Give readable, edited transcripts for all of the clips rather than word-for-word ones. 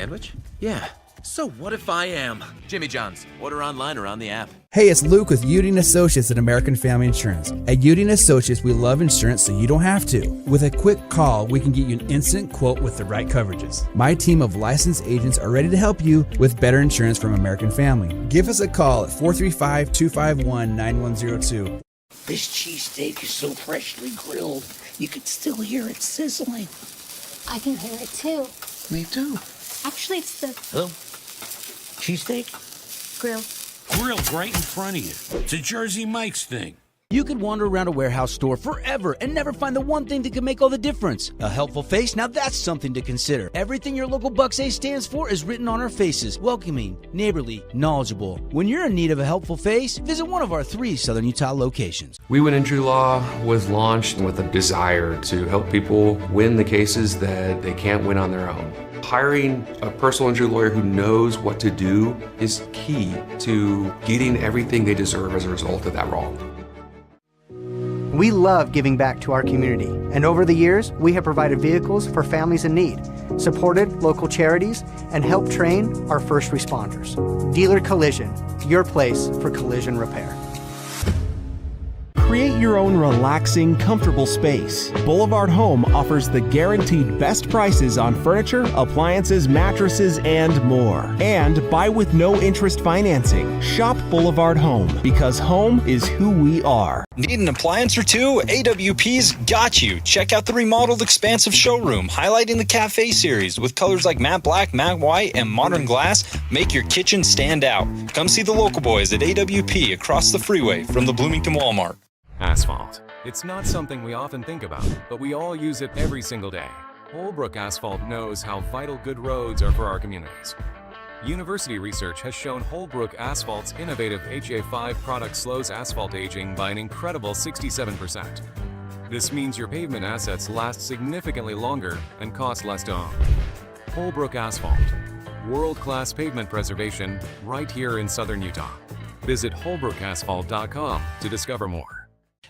Sandwich? Yeah. So what if I am? Jimmy John's. Order online or on the app. Hey, it's Luke with Udine Associates at American Family Insurance. At Udine Associates, we love insurance so you don't have to. With a quick call, we can get you an instant quote with the right coverages. My team of licensed agents are ready to help you with better insurance from American Family. Give us a call at 435-251-9102. This cheesesteak is so freshly grilled, you can still hear it sizzling. I can hear it too. Me too. Actually, it's the Hello? Cheesesteak? grill. Grilled right in front of you. It's a Jersey Mike's thing. You could wander around a warehouse store forever and never find the one thing that can make all the difference. A helpful face? Now that's something to consider. Everything your local Bucks A stands for is written on our faces. Welcoming, neighborly, knowledgeable. When you're in need of a helpful face, visit one of our 3 Southern Utah locations. We Win Injury Law was launched with a desire to help people win the cases that they can't win on their own. Hiring a personal injury lawyer who knows what to do is key to getting everything they deserve as a result of that wrong. We love giving back to our community, and over the years, we have provided vehicles for families in need, supported local charities, and helped train our first responders. Dealer Collision, your place for collision repair. Create your own relaxing, comfortable space. Boulevard Home offers the guaranteed best prices on furniture, appliances, mattresses, and more. And buy with no interest financing. Shop Boulevard Home, because home is who we are. Need an appliance or two? AWP's got you. Check out the remodeled expansive showroom, highlighting the Cafe series with colors like matte black, matte white, and modern glass. Make your kitchen stand out. Come see the local boys at AWP across the freeway from the Bloomington Walmart. Asphalt. It's not something we often think about, but we all use it every single day. Holbrook Asphalt knows how vital good roads are for our communities. University research has shown Holbrook Asphalt's innovative HA5 product slows asphalt aging by an incredible 67%. This means your pavement assets last significantly longer and cost less to own. Holbrook Asphalt. World-class pavement preservation right here in Southern Utah. Visit holbrookasphalt.com to discover more.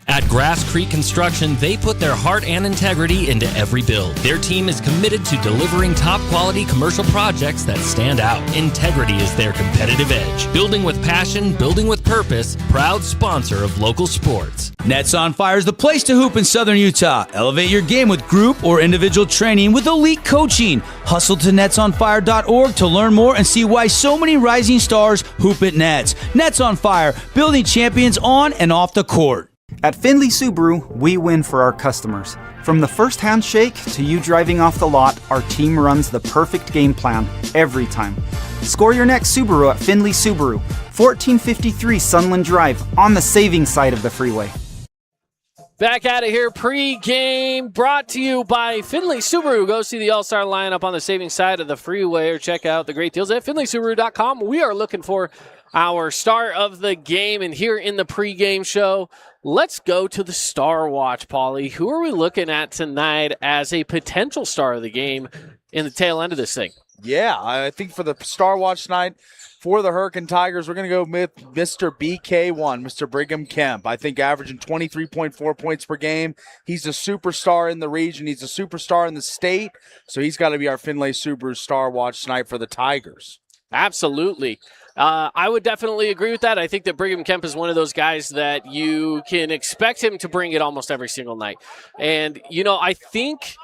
At Grass Creek Construction, they put their heart and integrity into every build. Their team is committed to delivering top-quality commercial projects that stand out. Integrity is their competitive edge. Building with passion, building with purpose, proud sponsor of local sports. Nets on Fire is the place to hoop in Southern Utah. Elevate your game with group or individual training with elite coaching. Hustle to netsonfire.org to learn more and see why so many rising stars hoop at Nets. Nets on Fire, building champions on and off the court. At Findlay Subaru, we win for our customers. From the first handshake to you driving off the lot, our team runs the perfect game plan every time. Score your next Subaru at Findlay Subaru, 1453 Sunland Drive, on the saving side of the freeway. Back at it here, pre-game, brought to you by Findlay Subaru. Go see the all-star lineup on the saving side of the freeway or check out the great deals at FindlaySubaru.com. We are looking for our star of the game, and here in the pre-game show, let's go to the Star Watch, Paulie. Who are we looking at tonight as a potential star of the game in the tail end of this thing? Yeah, I think for the Star Watch tonight, for the Hurricane Tigers, we're going to go with Mr. BK1, Mr. Brigham Kemp. I think averaging 23.4 points per game. He's a superstar in the region. He's a superstar in the state. So he's got to be our Findlay Subaru Star Watch tonight for the Tigers. Absolutely. I would definitely agree with that. I think that Brigham Kemp is one of those guys that you can expect him to bring it almost every single night. And, you know, I think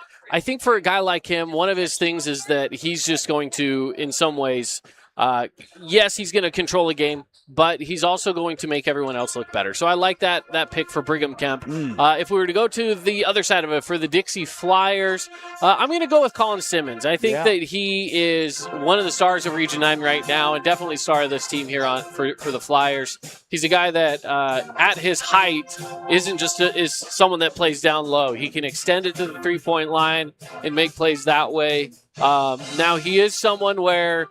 for a guy like him, one of his things is that he's just going to, in some ways, yes, he's going to control a game, but he's also going to make everyone else look better. So I like that pick for Brigham Kemp. If we were to go to the other side of it, for the Dixie Flyers, I'm going to go with Colin Simmons. I think that he is one of the stars of Region 9 right now, and definitely star of this team here for the Flyers. He's a guy that, at his height, is someone that plays down low. He can extend it to the three-point line and make plays that way. Now, he is someone where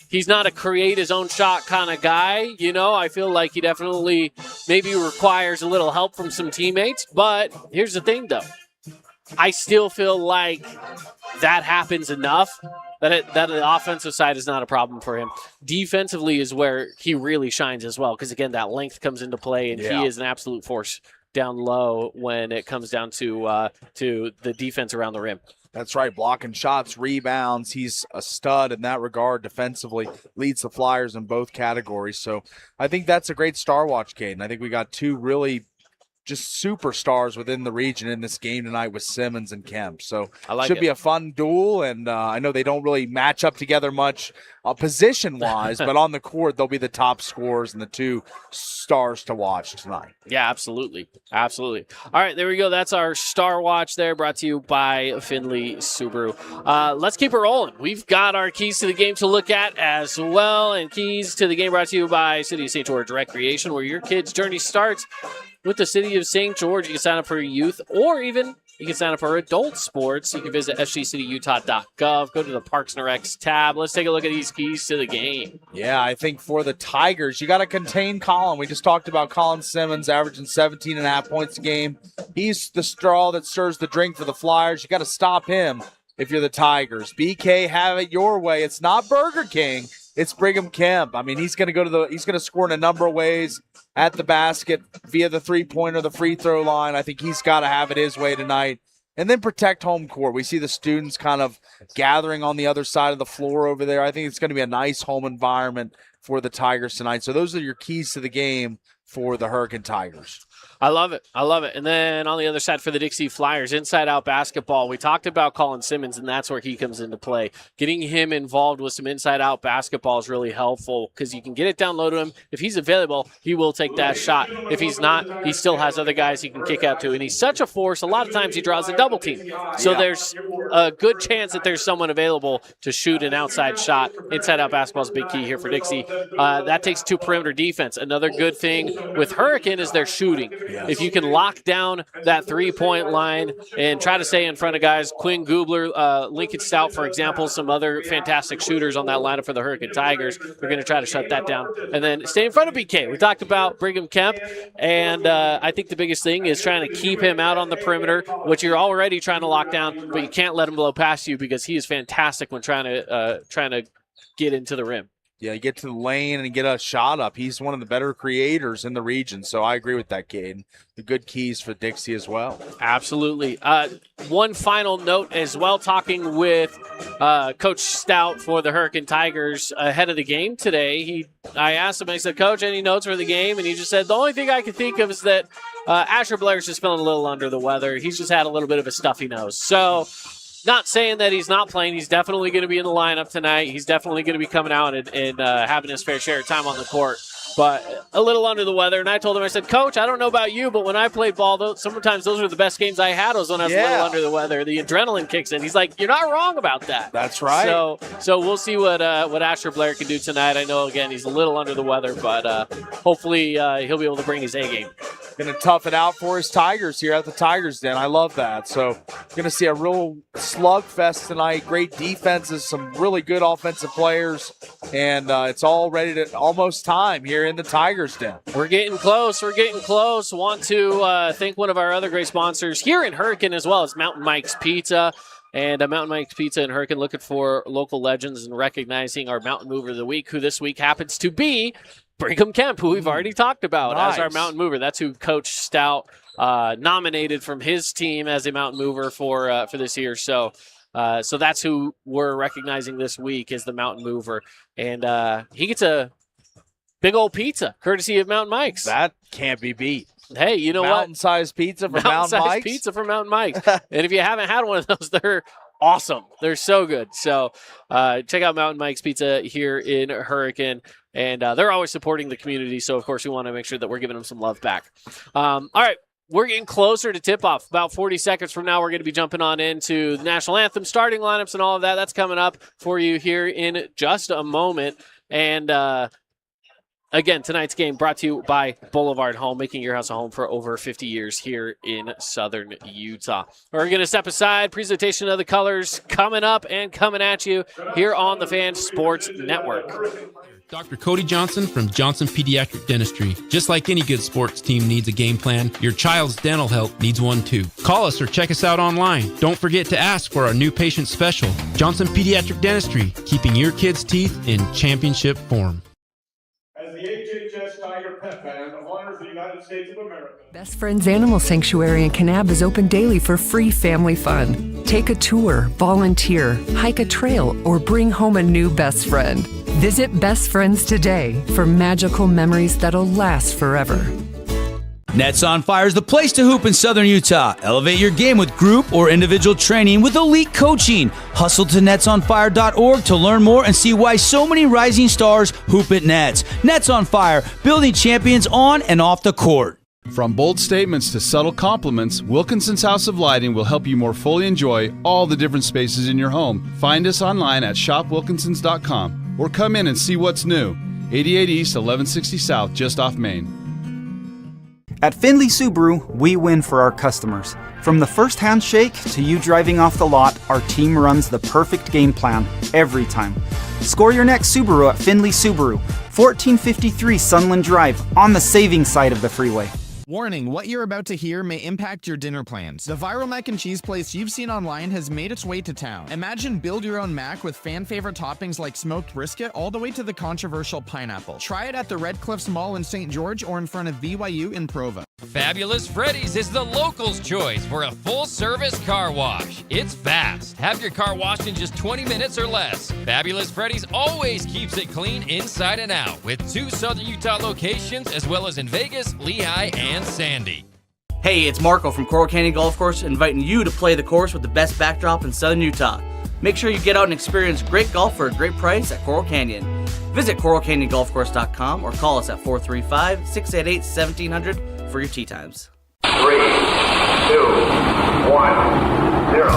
he's not a create his own shot kind of guy. You know, I feel like he definitely maybe requires a little help from some teammates. But here's the thing, though. I still feel like that happens enough that the offensive side is not a problem for him. Defensively is where he really shines as well because, again, that length comes into play, and he is an absolute force down low when it comes down to the defense around the rim. That's right, blocking shots, rebounds. He's a stud in that regard defensively, leads the Flyers in both categories. So I think that's a great Star Watch, Caden. I think we got two really just superstars within the region in this game tonight with Simmons and Kemp. So should be a fun duel, and I know they don't really match up together much position-wise, but on the court, they'll be the top scorers and the two stars to watch tonight. Yeah, absolutely. Absolutely. All right, there we go. That's our Star Watch there, brought to you by Findlay Subaru. Let's keep it rolling. We've got our keys to the game to look at as well, and keys to the game brought to you by City of St. George Recreation, where your kid's journey starts with the City of St. George. You can sign up for youth, or even you can sign up for adult sports. You can visit sgcityutah.gov. Go to the Parks and Recs tab. Let's take a look at these keys to the game. Yeah, I think for the Tigers, you got to contain Colin. We just talked about Colin Simmons averaging 17.5 points a game. He's the straw that stirs the drink for the Flyers. You got to stop him if you're the Tigers. BK, have it your way. It's not Burger King. It's Brigham Kemp. I mean, he's going to score in a number of ways at the basket via the three-pointer, the free throw line. I think he's got to have it his way tonight. And then protect home court. We see the students kind of gathering on the other side of the floor over there. I think it's going to be a nice home environment for the Tigers tonight. So those are your keys to the game for the Hurricane Tigers. I love it. I love it. And then on the other side for the Dixie Flyers, inside-out basketball. We talked about Colin Simmons, and that's where he comes into play. Getting him involved with some inside-out basketball is really helpful because you can get it down low to him. If he's available, he will take that shot. If he's not, he still has other guys he can kick out to. And he's such a force. A lot of times he draws a double team. So there's a good chance that there's someone available to shoot an outside shot. Inside-out basketball is a big key here for Dixie. That takes two perimeter defense. Another good thing with Hurricane is their shooting. If you can lock down that three-point line and try to stay in front of guys, Quinn Gubler, Lincoln Stout, for example, some other fantastic shooters on that lineup for the Hurricane Tigers, they're going to try to shut that down. And then stay in front of BK. We talked about Brigham Kemp, and I think the biggest thing is trying to keep him out on the perimeter, which you're already trying to lock down, but you can't let him blow past you because he is fantastic when trying to get into the rim. Yeah, get to the lane and get a shot up. He's one of the better creators in the region, so I agree with that, Caden. The good keys for Dixie as well. Absolutely. One final note as well, talking with Coach Stout for the Hurricane Tigers ahead of the game today. I asked him, I said, Coach, any notes for the game? And he just said, the only thing I can think of is that Asher Blair's just feeling a little under the weather. He's just had a little bit of a stuffy nose. So not saying that he's not playing. He's definitely going to be in the lineup tonight. He's definitely going to be coming out and having his fair share of time on the court. But a little under the weather. And I told him, I said, Coach, I don't know about you, but when I played ball, sometimes those are the best games I had was when I was a little under the weather. The adrenaline kicks in. He's like, you're not wrong about that. That's right. So we'll see what Asher Blair can do tonight. I know, again, he's a little under the weather, but hopefully he'll be able to bring his A game. Going to tough it out for his Tigers here at the Tigers Den. I love that. So going to see a real slugfest tonight. Great defenses, some really good offensive players, and it's all ready to almost time here in the Tigers Den. We're getting close. Want to thank one of our other great sponsors here in Hurricane as well as Mountain Mike's Pizza. And Mountain Mike's Pizza in Hurricane looking for local legends and recognizing our Mountain Mover of the Week, who this week happens to be Brigham Kemp, who we've already talked about as our Mountain Mover. That's who Coach Stout nominated from his team as a Mountain Mover for this year. So that's who we're recognizing this week as the Mountain Mover. And he gets a big old pizza, courtesy of Mountain Mike's. That can't be beat. Hey, you know Mountain-sized pizza from Mountain Mike's? Mountain-sized pizza from Mountain Mike's. And if you haven't had one of those, they're awesome. They're so good. So check out Mountain Mike's Pizza here in Hurricane. And they're always supporting the community. So, of course, we want to make sure that we're giving them some love back. All right. We're getting closer to tip-off. About 40 seconds from now, we're going to be jumping on into the National Anthem, starting lineups and all of that. That's coming up for you here in just a moment. And, again, tonight's game brought to you by Boulevard Home, making your house a home for over 50 years here in southern Utah. We're going to step aside. Presentation of the colors coming up and coming at you here on the Fan Sports Network. Dr. Cody Johnson from Johnson Pediatric Dentistry. Just like any good sports team needs a game plan, your child's dental health needs one too. Call us or check us out online. Don't forget to ask for our new patient special. Johnson Pediatric Dentistry, keeping your kids' teeth in championship form. As the HHS Tiger Pet Band honors the Best Friends Animal Sanctuary in Kanab is open daily for free family fun. Take a tour, volunteer, hike a trail, or bring home a new best friend. Visit Best Friends today for magical memories that'll last forever. Nets on Fire is the place to hoop in Southern Utah. Elevate your game with group or individual training with elite coaching. Hustle to netsonfire.org to learn more and see why so many rising stars hoop at Nets. Nets on Fire, building champions on and off the court. From bold statements to subtle compliments, Wilkinson's House of Lighting will help you more fully enjoy all the different spaces in your home. Find us online at shopwilkinsons.com or come in and see what's new. 88 East, 1160 South, just off Main. At Findlay Subaru, we win for our customers. From the first handshake to you driving off the lot, our team runs the perfect game plan every time. Score your next Subaru at Findlay Subaru, 1453 Sunland Drive, on the saving side of the freeway. Warning, what you're about to hear may impact your dinner plans. The viral mac and cheese place you've seen online has made its way to town. Imagine build your own mac with fan favorite toppings like smoked brisket all the way to the controversial pineapple. Try it at the Red Cliffs Mall in St. George or in front of BYU in Provo. Fabulous Freddy's is the locals' choice for a full-service car wash. It's fast. Have your car washed in just 20 minutes or less. Fabulous Freddy's always keeps it clean inside and out, with 2 Southern Utah locations as well as in Vegas, Lehigh, and Sandy. Hey, it's Marco from Coral Canyon Golf Course, inviting you to play the course with the best backdrop in Southern Utah. Make sure you get out and experience great golf for a great price at Coral Canyon. Visit coralcanyongolfcourse.com or call us at 435-688-1700 for your tee times. 3, 2, 1, 0.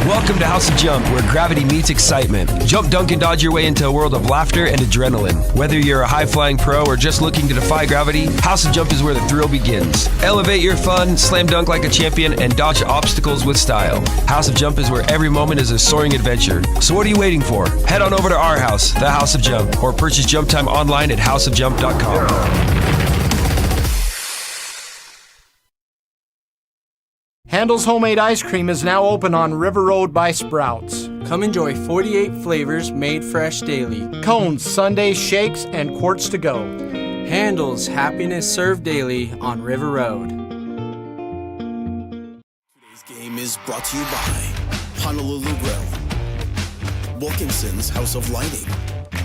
Welcome to House of Jump, where gravity meets excitement. Jump, dunk, and dodge your way into a world of laughter and adrenaline. Whether you're a high-flying pro or just looking to defy gravity, House of Jump is where the thrill begins. Elevate your fun, slam dunk like a champion, and dodge obstacles with style. House of Jump is where every moment is a soaring adventure. So what are you waiting for? Head on over to our house, the House of Jump, or purchase Jump Time online at houseofjump.com. Handel's Homemade Ice Cream is now open on River Road by Sprouts. Come enjoy 48 flavors made fresh daily. Cones, sundaes, shakes, and quarts to go. Handel's Happiness served daily on River Road. Today's game is brought to you by Honolulu Grill, Wilkinson's House of Lighting,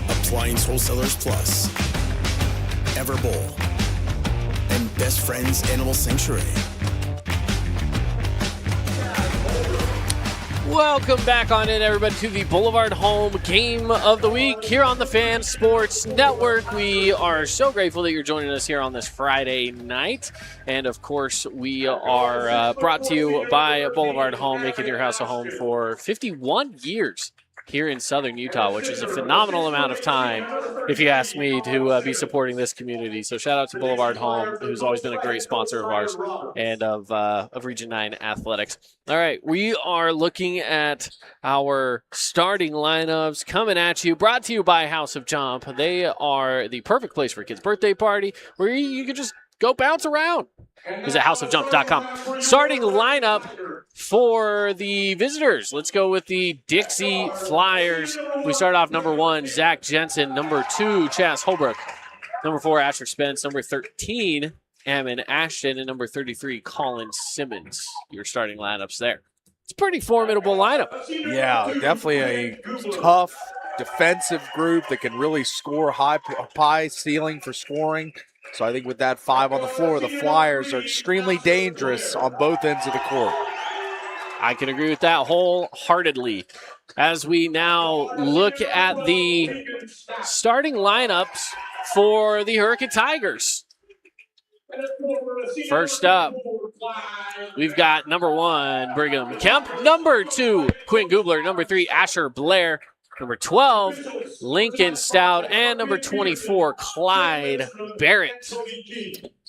Appliance Wholesalers Plus, Everbowl, and Best Friends Animal Sanctuary. Welcome back on in, everybody, to the Boulevard Home Game of the Week here on the Fan Sports Network. We are so grateful that you're joining us here on this Friday night. And, of course, we are brought to you by Boulevard Home, making your house a home for 51 years here in Southern Utah, which is a phenomenal amount of time, if you ask me, to be supporting this community. So shout out to Boulevard Home, who's always been a great sponsor of ours and of Region 9 Athletics. All right, we are looking at our starting lineups coming at you, brought to you by House of Jump. They are the perfect place for a kid's birthday party where you can just go bounce around. Visit houseofjump.com. Starting lineup for the visitors. Let's go with the Dixie Flyers. We start off number 1, Zach Jensen. Number 2, Chas Holbrook. Number 4, Asher Spence. Number 13, Ammon Ashton. And number 33, Colin Simmons. Your starting lineups there. It's a pretty formidable lineup. Yeah, definitely a tough defensive group that can really score high ceiling for scoring. So I think with that 5 on the floor, the Flyers are extremely dangerous on both ends of the court. I can agree with that wholeheartedly. As we now look at the starting lineups for the Hurricane Tigers. First up, we've got number 1, Brigham Kemp. Number 2, Quinn Gubler. Number 3, Asher Blair. Number 12, Lincoln Stout. And number 24, Clyde Barrett.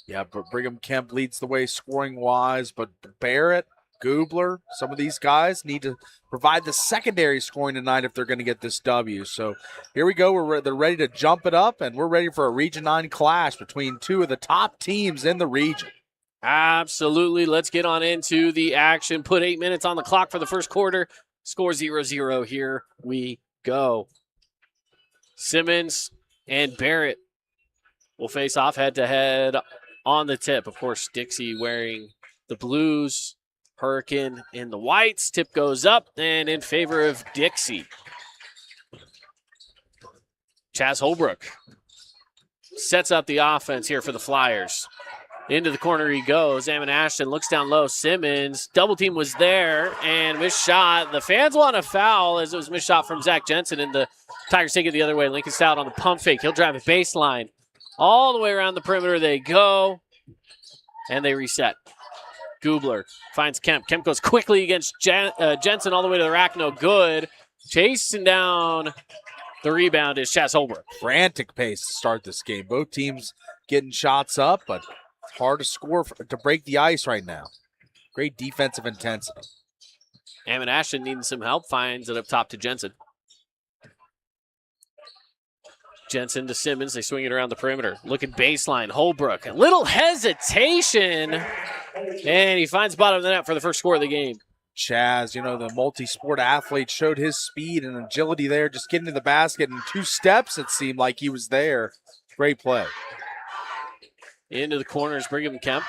Yeah, but Brigham Kemp leads the way scoring-wise, but Barrett, Gubler, some of these guys need to provide the secondary scoring tonight if they're going to get this W. So here we go. They're ready to jump it up, and we're ready for a Region 9 clash between 2 of the top teams in the region. Absolutely. Let's get on into the action. Put 8 minutes on the clock for the first quarter. Score 0-0. Here we go. Simmons and Barrett will face off head-to-head on the tip. Of course, Dixie wearing the blues, Hurricane in the whites. Tip goes up and in favor of Dixie. Chaz Holbrook sets up the offense here for the Flyers. Into the corner he goes. Ammon Ashton looks down low. Simmons, double team was there and missed shot. The fans want a foul as it was missed shot from Zach Jensen, and the Tigers take it the other way. Lincoln Stout on the pump fake. He'll drive a baseline. All the way around the perimeter they go, and they reset. Gubler finds Kemp. Kemp goes quickly against Jensen all the way to the rack. No good. Chasing down the rebound is Chaz Holbrook. Frantic pace to start this game. Both teams getting shots up, but it's hard to score to break the ice right now. Great defensive intensity. Ammon Ashton needing some help. Finds it up top to Jensen. Jensen to Simmons. They swing it around the perimeter. Looking baseline. Holbrook. A little hesitation. And he finds bottom of the net for the first score of the game. Chaz, the multi-sport athlete, showed his speed and agility there, just getting to the basket in 2 steps, it seemed like he was there. Great play. Into the corners, Brigham Kemp.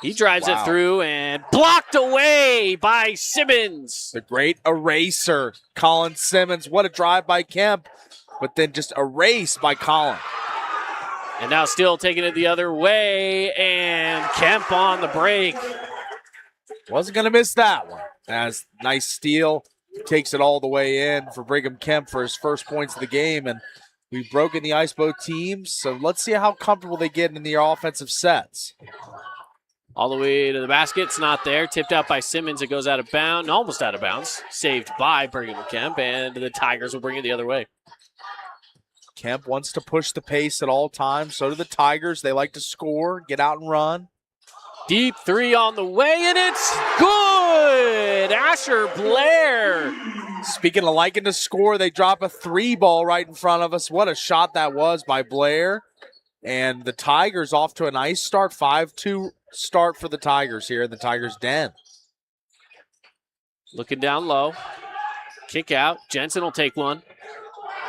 He drives it through and blocked away by Simmons. The great eraser, Colin Simmons. What a drive by Kemp, but then just erased by Colin. And now still taking it the other way, and Kemp on the break. Wasn't going to miss that one. As nice steal, takes it all the way in for Brigham Kemp for his first points of the game. And we've broken the ice, both teams. So let's see how comfortable they get in the offensive sets. All the way to the basket. It's not there. Tipped out by Simmons. It goes out of bounds. Almost out of bounds. Saved by Brigham Kemp. And the Tigers will bring it the other way. Kemp wants to push the pace at all times. So do the Tigers. They like to score, get out and run. Deep three on the way, and it's good! Asher Blair. Speaking of liking to score, they drop a 3 ball right in front of us. What a shot that was by Blair. And the Tigers off to a nice start. 5-2 start for the Tigers here in the Tigers' den. Looking down low. Kick out. Jensen will take one.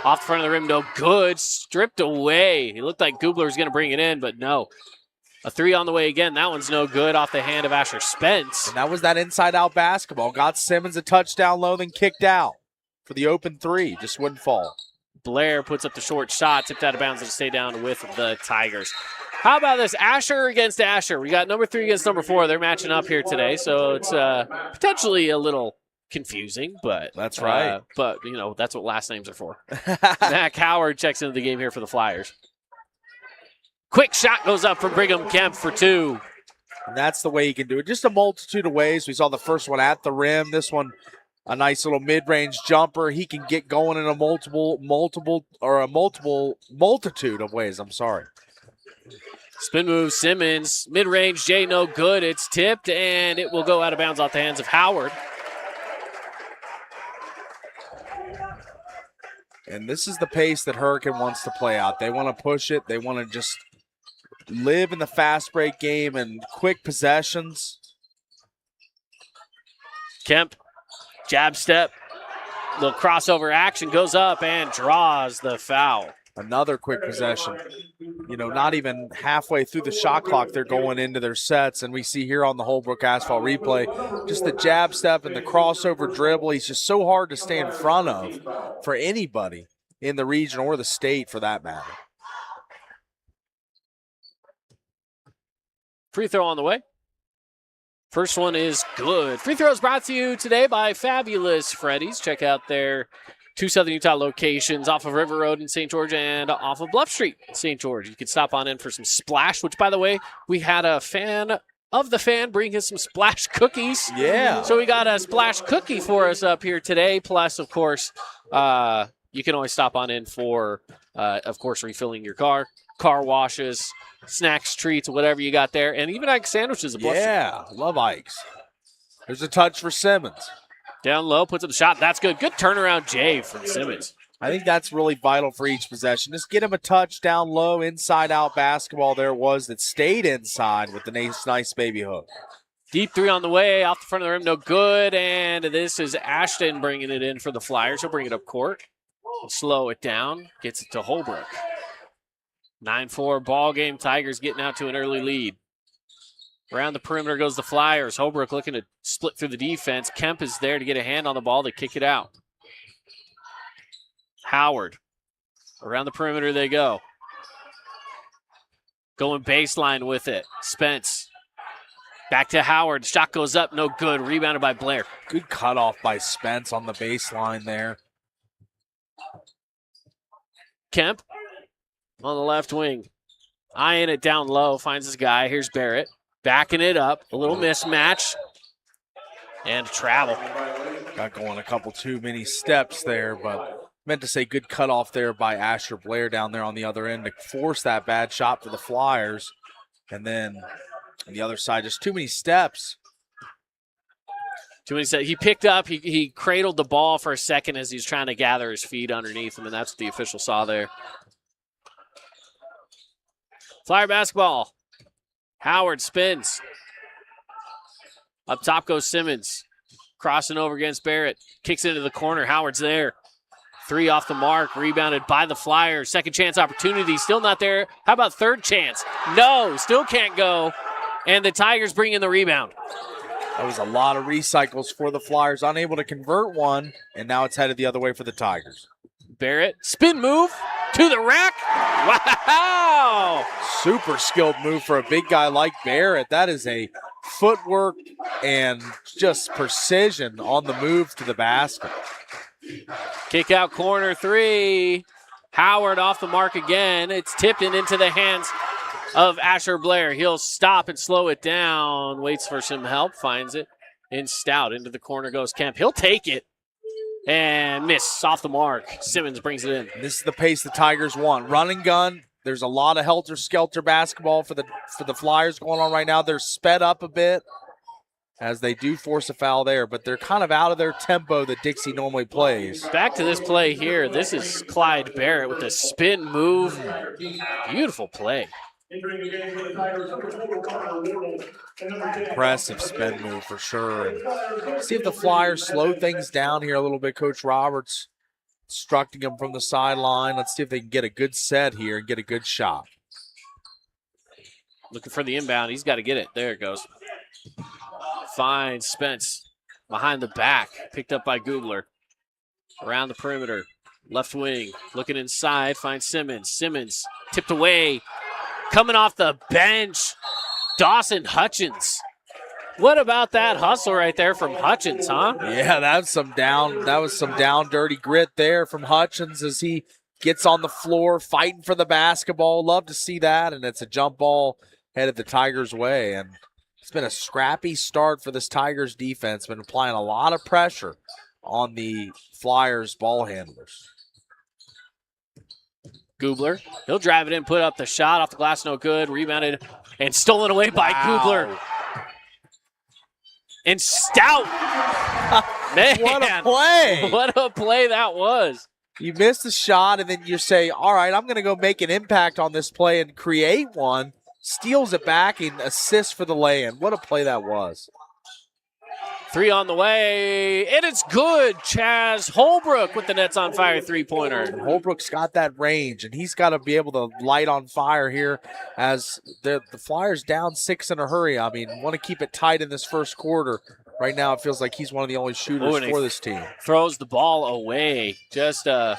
Off the front of the rim, no good. Stripped away. He looked like Gubler was going to bring it in, but no. A 3 on the way again. That one's no good off the hand of Asher Spence. And that was that inside-out basketball. Got Simmons a touchdown low, then kicked out for the open 3. Just wouldn't fall. Blair puts up the short shot. Tipped out of bounds to stay down with the Tigers. How about this? Asher against Asher. We got number 3 against number 4. They're matching up here today, so it's potentially a little confusing, but that's right. But, that's what last names are for. Mac Howard checks into the game here for the Flyers. Quick shot goes up from Brigham Kemp for 2. And that's the way you can do it. Just a multitude of ways. We saw the first one at the rim. This one, a nice little mid-range jumper. He can get going in a multitude of ways. I'm sorry. Spin move, Simmons. Mid-range, Jay, no good. It's tipped, and it will go out of bounds off the hands of Howard. And this is the pace that Hurricane wants to play out. They want to push it. They want to just live in the fast break game and quick possessions. Kemp, jab step. Little crossover action, goes up and draws the foul. Another quick possession. Not even halfway through the shot clock, they're going into their sets. And we see here on the Holbrook Asphalt replay, just the jab step and the crossover dribble. He's just so hard to stay in front of for anybody in the region or the state for that matter. Free throw on the way. First one is good. Free throws brought to you today by Fabulous Freddy's. Check out their 2 Southern Utah locations off of River Road in St. George and off of Bluff Street in St. George. You can stop on in for some Splash, which, by the way, we had a fan of the fan bring us some Splash cookies. Yeah. So we got a Splash cookie for us up here today. Plus, of course, you can always stop on in for, of course, refilling your car washes, snacks, treats, whatever you got there, and even Ike's sandwiches. Yeah, love Ike's. There's a touch for Simmons. Down low, puts up the shot. That's good. Good turnaround, Jay, from Simmons. I think that's really vital for each possession. Just get him a touch down low, inside-out basketball there was that stayed inside with the nice baby hook. Deep 3 on the way, off the front of the rim, no good, and this is Ashton bringing it in for the Flyers. He'll bring it up court. Slow it down, gets it to Holbrook. 9-4 ball game. Tigers getting out to an early lead. Around the perimeter goes the Flyers. Holbrook looking to split through the defense. Kemp is there to get a hand on the ball. They kick it out. Howard. Around the perimeter they go. Going baseline with it. Spence. Back to Howard. Shot goes up. No good. Rebounded by Blair. Good cutoff by Spence on the baseline there. Kemp on the left wing. Eyeing it down low. Finds his guy. Here's Barrett. Backing it up. A little mismatch. And travel. Got going a couple too many steps there, but meant to say good cutoff there by Asher Blair down there on the other end to force that bad shot for the Flyers. And then on the other side, just too many steps. Too many steps. He picked up, he cradled the ball for a second as he was trying to gather his feet underneath him, and that's what the official saw there. Flyer basketball. Howard spins. Up top goes Simmons. Crossing over against Barrett. Kicks into the corner. Howard's there. 3 off the mark. Rebounded by the Flyers. Second chance opportunity. Still not there. How about third chance? No. Still can't go. And the Tigers bring in the rebound. That was a lot of recycles for the Flyers. Unable to convert one. And now it's headed the other way for the Tigers. Barrett. Spin move. To the rack. Wow. Super skilled move for a big guy like Barrett. That is a footwork and just precision on the move to the basket. Kick out corner 3. Howard off the mark again. It's tipped into the hands of Asher Blair. He'll stop and slow it down. Waits for some help. Finds it in Stout. Into the corner goes Kemp. He'll take it. And miss off the mark. Simmons brings it in. This is the pace the Tigers want. Run and gun. There's a lot of helter-skelter basketball for the Flyers going on right now. They're sped up a bit as they do force a foul there, but they're kind of out of their tempo that Dixie normally plays. Back to this play here. This is Clyde Barrett with a spin move. Beautiful play. Impressive spin move for sure. And see if the Flyers slow things down here a little bit. Coach Roberts instructing them from the sideline. Let's see if they can get a good set here and get a good shot. Looking for the inbound. He's got to get it. There it goes. Finds Spence behind the back. Picked up by Googler. Around the perimeter. Left wing. Looking inside. Finds Simmons. Simmons tipped away. Coming off the bench. Dawson Hutchins. What about that hustle right there from Hutchins, huh? Yeah, that was some down dirty grit there from Hutchins as he gets on the floor fighting for the basketball. Love to see that, and it's a jump ball headed the Tigers' way. And it's been a scrappy start for this Tigers defense. Been applying a lot of pressure on the Flyers ball handlers. Goobler, he'll drive it in, put up the shot off the glass, no good. Rebounded and stolen away by Goobler. And Stout. Man, what a play. What a play that was. You miss the shot, and then you say, all right, I'm going to go make an impact on this play and create one. Steals it back and assists for the lay-in. What a play that was. 3 on the way, and it's good. Chaz Holbrook with the nets on fire three-pointer. Holbrook's got that range, and he's got to be able to light on fire here as the Flyers down 6 in a hurry. I mean, want to keep it tight in this first quarter. Right now it feels like he's one of the only shooters for this team. Throws the ball away. Just a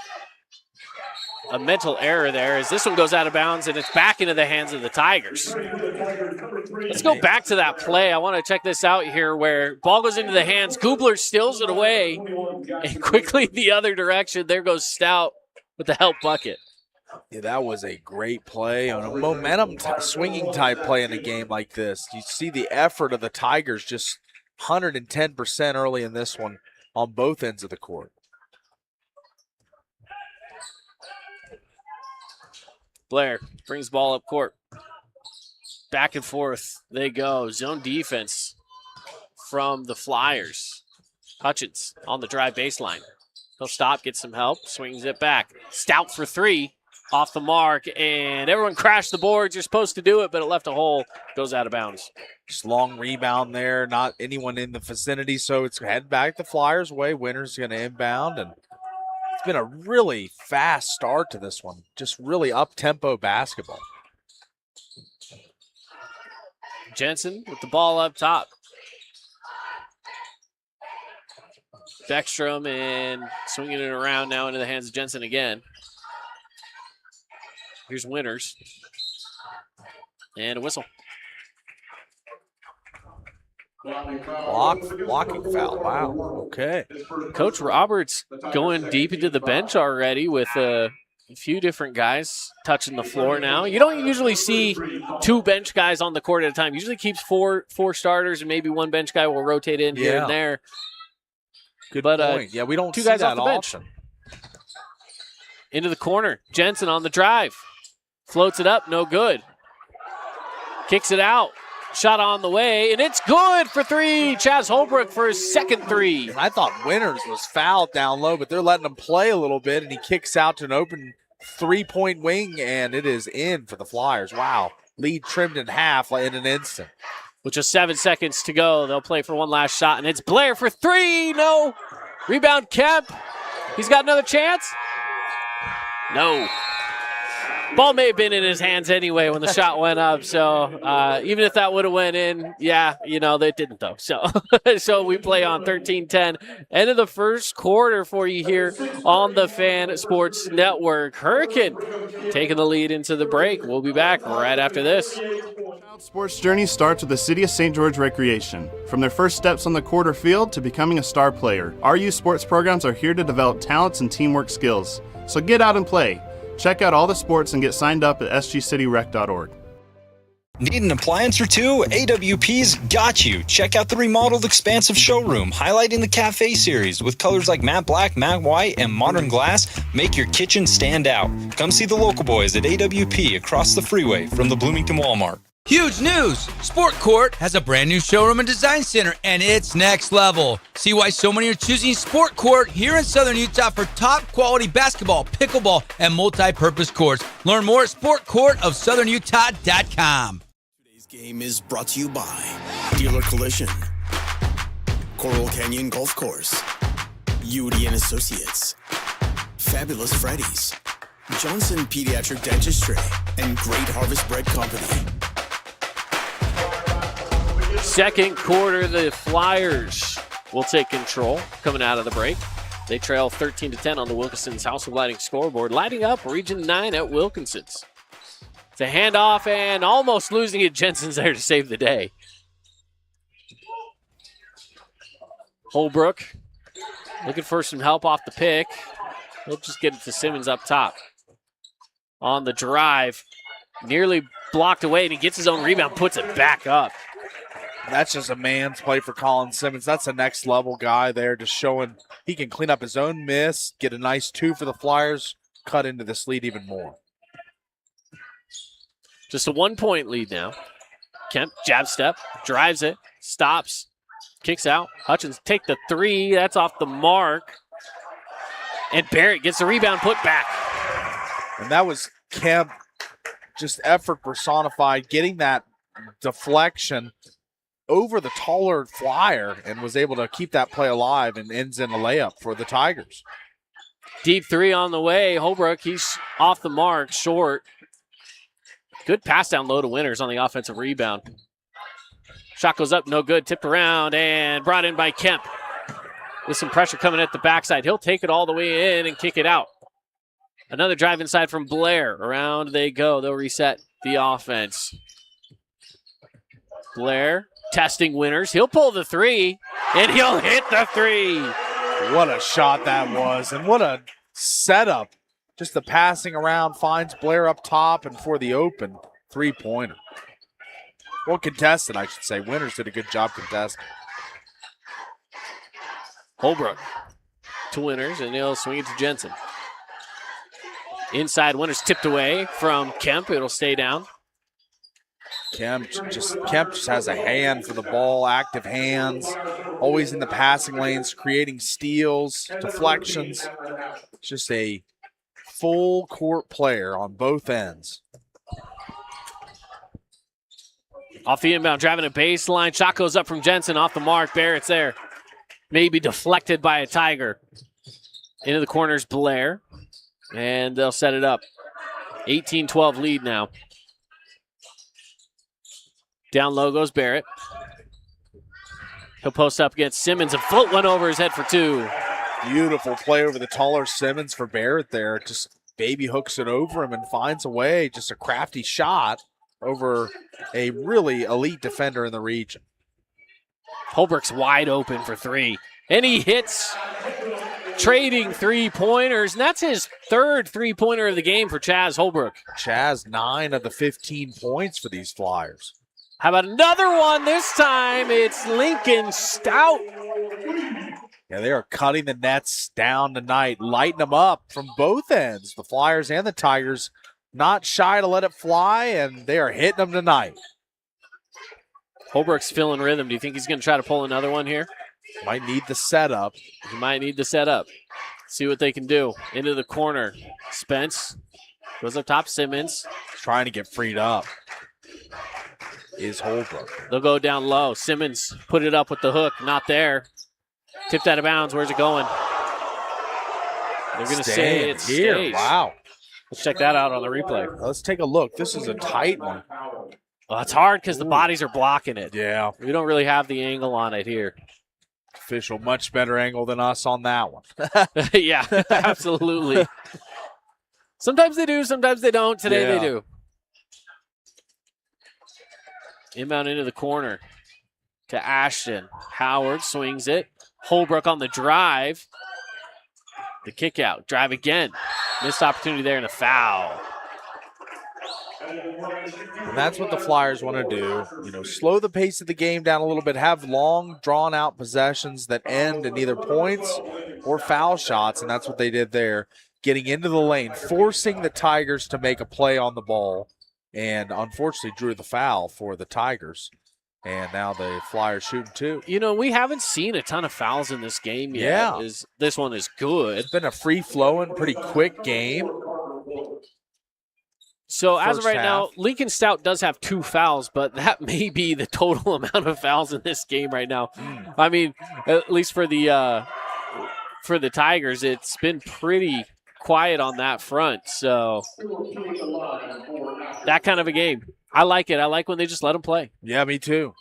mental error there as this one goes out of bounds, and it's back into the hands of the Tigers. Let's go back to that play. I want to check this out here where ball goes into the hands. Goobler steals it away, and quickly the other direction. There goes Stout with the help bucket. Yeah, that was a great play on a momentum swinging type play in a game like this. You see the effort of the Tigers just 110% early in this one on both ends of the court. Blair brings ball up court. Back and forth they go. Zone defense from the Flyers. Hutchins on the drive baseline. He'll stop, get some help, swings it back. Stout for 3, off the mark, and everyone crashed the boards. You're supposed to do it, but it left a hole. Goes out of bounds. Just long rebound there, not anyone in the vicinity, so it's heading back the Flyers' way. Winner's going to inbound, and It's been a really fast start to this one. Just really up-tempo basketball. Jensen with the ball up top. Beckstrom and swinging it around now into the hands of Jensen again. Here's Winters. And a whistle. Blocking foul. Wow. Okay. Coach Roberts going deep into the bench already with a few different guys touching the floor now. You don't usually see 2 bench guys on the court at a time. Usually keeps four starters and maybe 1 bench guy will rotate in here and there. Good point. Yeah, we don't 2 see guys that off the bench. often. Into the corner. Jensen on the drive. Floats it up. No good. Kicks it out. Shot on the way, and it's good for 3. Chaz Holbrook for his second 3. I thought Winters was fouled down low, but they're letting him play a little bit, and he kicks out to an open 3-point wing, and it is in for the Flyers. Wow. Lead trimmed in half in an instant. With just 7 seconds to go, they'll play for one last shot, and it's Blair for 3. No. Rebound Kemp. He's got another chance. No. Ball may have been in his hands anyway when the shot went up. So even if that would have went in, they didn't though. So we play on 13-10. End of the first quarter for you here on the Fan Sports Network. Hurricane taking the lead into the break. We'll be back right after this. Sports journey starts with the City of St. George Recreation. From their first steps on the court or field to becoming a star player, our youth sports programs are here to develop talents and teamwork skills. So get out and play. Check out all the sports and get signed up at sgcityrec.org. Need an appliance or two? AWP's got you. Check out the remodeled expansive showroom, highlighting the cafe series with colors like matte black, matte white, and modern glass. Make your kitchen stand out. Come see the local boys at AWP across the freeway from the Bloomington Walmart. Huge news! Sport Court has a brand new showroom and design center, and it's next level. See why so many are choosing Sport Court here in Southern Utah for top quality basketball, pickleball, and multi-purpose courts. Learn more at sportcourtofsouthernutah.com. Today's game is brought to you by Dealer Collision, Coral Canyon Golf Course, Udi and Associates, Fabulous Freddy's, Johnson Pediatric Dentistry, and Great Harvest Bread Company. Second quarter, the Flyers will take control coming out of the break. They trail 13-10 on the Wilkinson's House of Lighting scoreboard, lighting up Region 9 at Wilkinson's. It's a handoff and almost losing it. Jensen's there to save the day. Holbrook looking for some help off the pick. He'll just get it to Simmons up top. On the drive, nearly blocked away, and he gets his own rebound, puts it back up. That's just a man's play for Colin Simmons. That's a next level guy there, just showing he can clean up his own miss, get a nice 2 for the Flyers, cut into this lead even more. Just a 1-point lead now. Kemp, jab step, drives it, stops, kicks out. Hutchins take the 3. That's off the mark. And Barrett gets the rebound, put back. And that was Kemp, just effort personified, getting that deflection over the taller Flyer and was able to keep that play alive and ends in a layup for the Tigers. Deep 3 on the way. Holbrook, he's off the mark, short. Good pass down low to Winters on the offensive rebound. Shot goes up, no good. Tipped around and brought in by Kemp. With some pressure coming at the backside. He'll take it all the way in and kick it out. Another drive inside from Blair. Around they go. They'll reset the offense. Blair testing Winters. He'll pull the 3, and he'll hit the 3. What a shot that was, and what a setup. Just the passing around finds Blair up top and for the open 3-pointer. Well, contested, I should say. Winters did a good job contesting. Holbrook to Winters, and he'll swing it to Jensen. Inside, Winters tipped away from Kemp. It'll stay down. Kemp just has a hand for the ball, active hands, always in the passing lanes, creating steals, deflections. Just a full court player on both ends. Off the inbound, driving a baseline. Shot goes up from Jensen off the mark. Barrett's there. Maybe deflected by a Tiger. Into the corners, Blair. And they'll set it up. 18-12 lead now. Down low goes Barrett. He'll post up against Simmons and float one over his head for two. Beautiful play over the taller Simmons for Barrett there. Just baby hooks it over him and finds a way. Just a crafty shot over a really elite defender in the region. Holbrook's wide open for three. And he hits, trading three-pointers. And that's his third three-pointer of the game for Chaz Holbrook. Chaz, 9 of the 15 points for these Flyers. How about another one? This time it's Lincoln Stout. Yeah, they are cutting the nets down tonight, lighting them up from both ends. The Flyers and the Tigers not shy to let it fly, and they are hitting them tonight. Holbrook's feeling rhythm. Do you think he's going to try to pull another one here? Might need the setup. He might need the setup. See what they can do. Into the corner. Spence goes up top. Simmons. Trying to get freed up is Holbrook. They'll go down low. Simmons put it up with the hook. Not there. Tipped out of bounds. Where's it going? They're going to say it's here. stays. Wow. Let's check that out on the replay. Let's take a look. This is a tight one. Well, it's hard because the bodies are blocking it. Yeah. We don't really have the angle on it here. Official, much better angle than us on that one. Yeah, absolutely. Sometimes they do, sometimes they don't. Today they do. Inbound into the corner to Ashton. Howard swings it. Holbrook on the drive. The kick out. Drive again. Missed opportunity there and a foul. And that's what the Flyers want to do. You know, slow the pace of the game down a little bit, have long, drawn-out possessions that end in either points or foul shots, and that's what they did there, getting into the lane, forcing the Tigers to make a play on the ball, and unfortunately drew the foul for the Tigers. And now the Flyers shooting two. You know, we haven't seen a ton of fouls in this game yet. Yeah. This one is good. It's been a free-flowing, pretty quick game. So as of right half. now, Lincoln Stout does have 2 fouls, but that may be the total amount of fouls in this game right now. I mean, at least for the Tigers, it's been pretty quiet on that front. So that kind of a game. I like it. I like when they just let them play. Yeah, me too.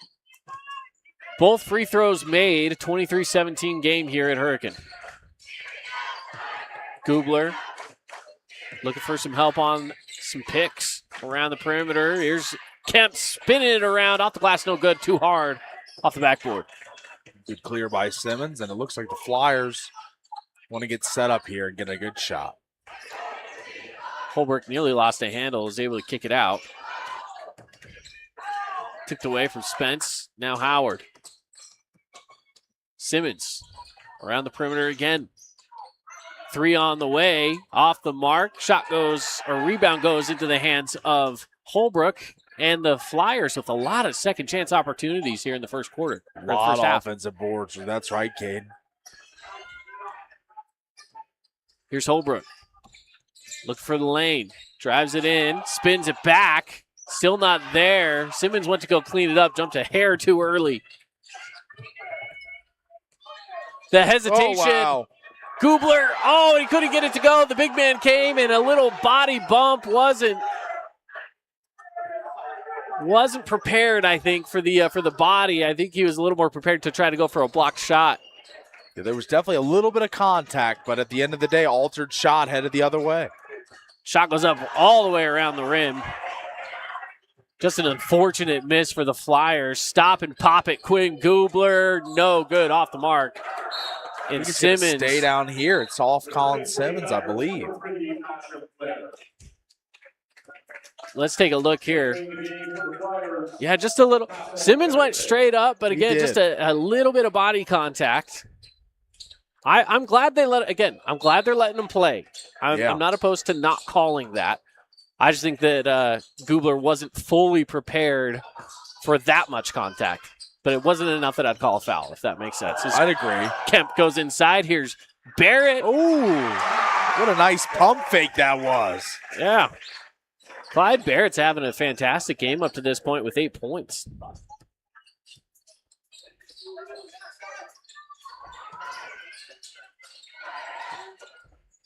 Both free throws made. 23-17 game here at Hurricane. Gubler looking for some help on some picks around the perimeter. Here's Kemp spinning it around. Off the glass, no good. Too hard. Off the backboard. Good clear by Simmons, and it looks like the Flyers want to get set up here and get a good shot. Holbrook nearly lost a handle. Was able to kick it out. Tipped away from Spence. Now Howard. Simmons around the perimeter again. 3 on the way, off the mark. Rebound goes into the hands of Holbrook, and the Flyers with a lot of second chance opportunities here in the first quarter. A lot of offensive boards. That's right, Cade. Here's Holbrook. Look for the lane. Drives it in, spins it back. Still not there. Simmons went to go clean it up, jumped a hair too early. The hesitation. Oh, wow. Gubler, he couldn't get it to go. The big man came, and a little body bump wasn't prepared, I think, for the body. I think he was a little more prepared to try to go for a blocked shot. Yeah, there was definitely a little bit of contact, but at the end of the day, altered shot headed the other way. Shot goes up all the way around the rim. Just an unfortunate miss for the Flyers. Stop and pop it. Quinn Gubler, no good, off the mark. And Simmons. Stay down here. It's off Colin Simmons, I believe. Let's take a look here. Yeah, just a little. Simmons went straight up, but again, just a little bit of body contact. I'm glad they I'm glad they're letting him play. I'm not opposed to not calling that. I just think that Gubler wasn't fully prepared for that much contact. But it wasn't enough that I'd call a foul, if that makes sense. I'd agree. Kemp goes inside. Here's Barrett. Ooh, what a nice pump fake that was. Yeah. Clyde Barrett's having a fantastic game up to this point with 8 points.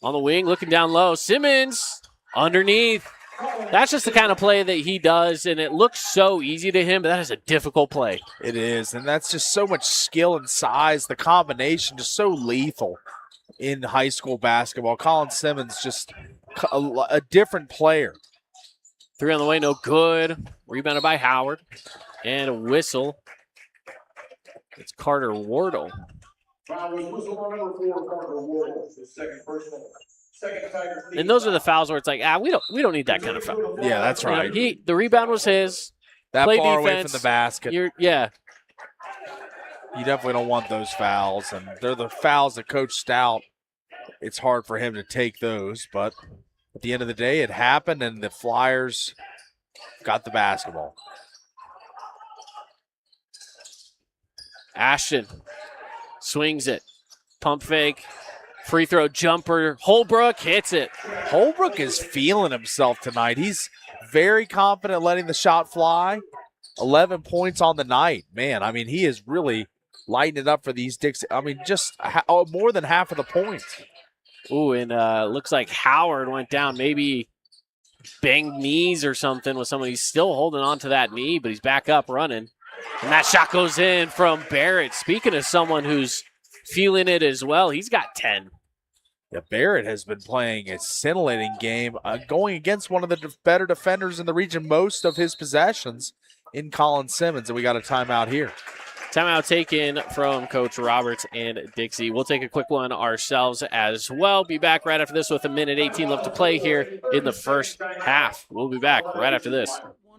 On the wing, looking down low. Simmons underneath. That's just the kind of play that he does, and it looks so easy to him, but that is a difficult play. It is, and that's just so much skill and size. The combination just so lethal in high school basketball. Colin Simmons just a different player. 3 on the way, no good. Rebounded by Howard. And a whistle. It's Carter Wardle. And those are the fouls where it's like, we don't need that kind of foul. Yeah, that's right. The rebound was his. That Play far defense, away from the basket. Yeah. You definitely don't want those fouls, and they're the fouls that Coach Stout, it's hard for him to take those, but at the end of the day, it happened, and the Flyers got the basketball. Ashton swings it. Pump fake. Free throw jumper. Holbrook hits it. Holbrook is feeling himself tonight. He's very confident letting the shot fly. 11 points on the night. Man, I mean, he is really lighting it up for these Dixie. I mean, just more than half of the points. Ooh, and looks like Howard went down, maybe banged knees or something with somebody. He's still holding on to that knee, but he's back up running. And that shot goes in from Barrett. Speaking of someone who's feeling it as well, he's got 10. Yeah, Barrett has been playing a scintillating game, going against one of the better defenders in the region most of his possessions in Colin Simmons, and we got a timeout here. Timeout taken from Coach Roberts and Dixie. We'll take a quick one ourselves as well. Be back right after this with 1:18 left to play here in the first half. We'll be back right after this.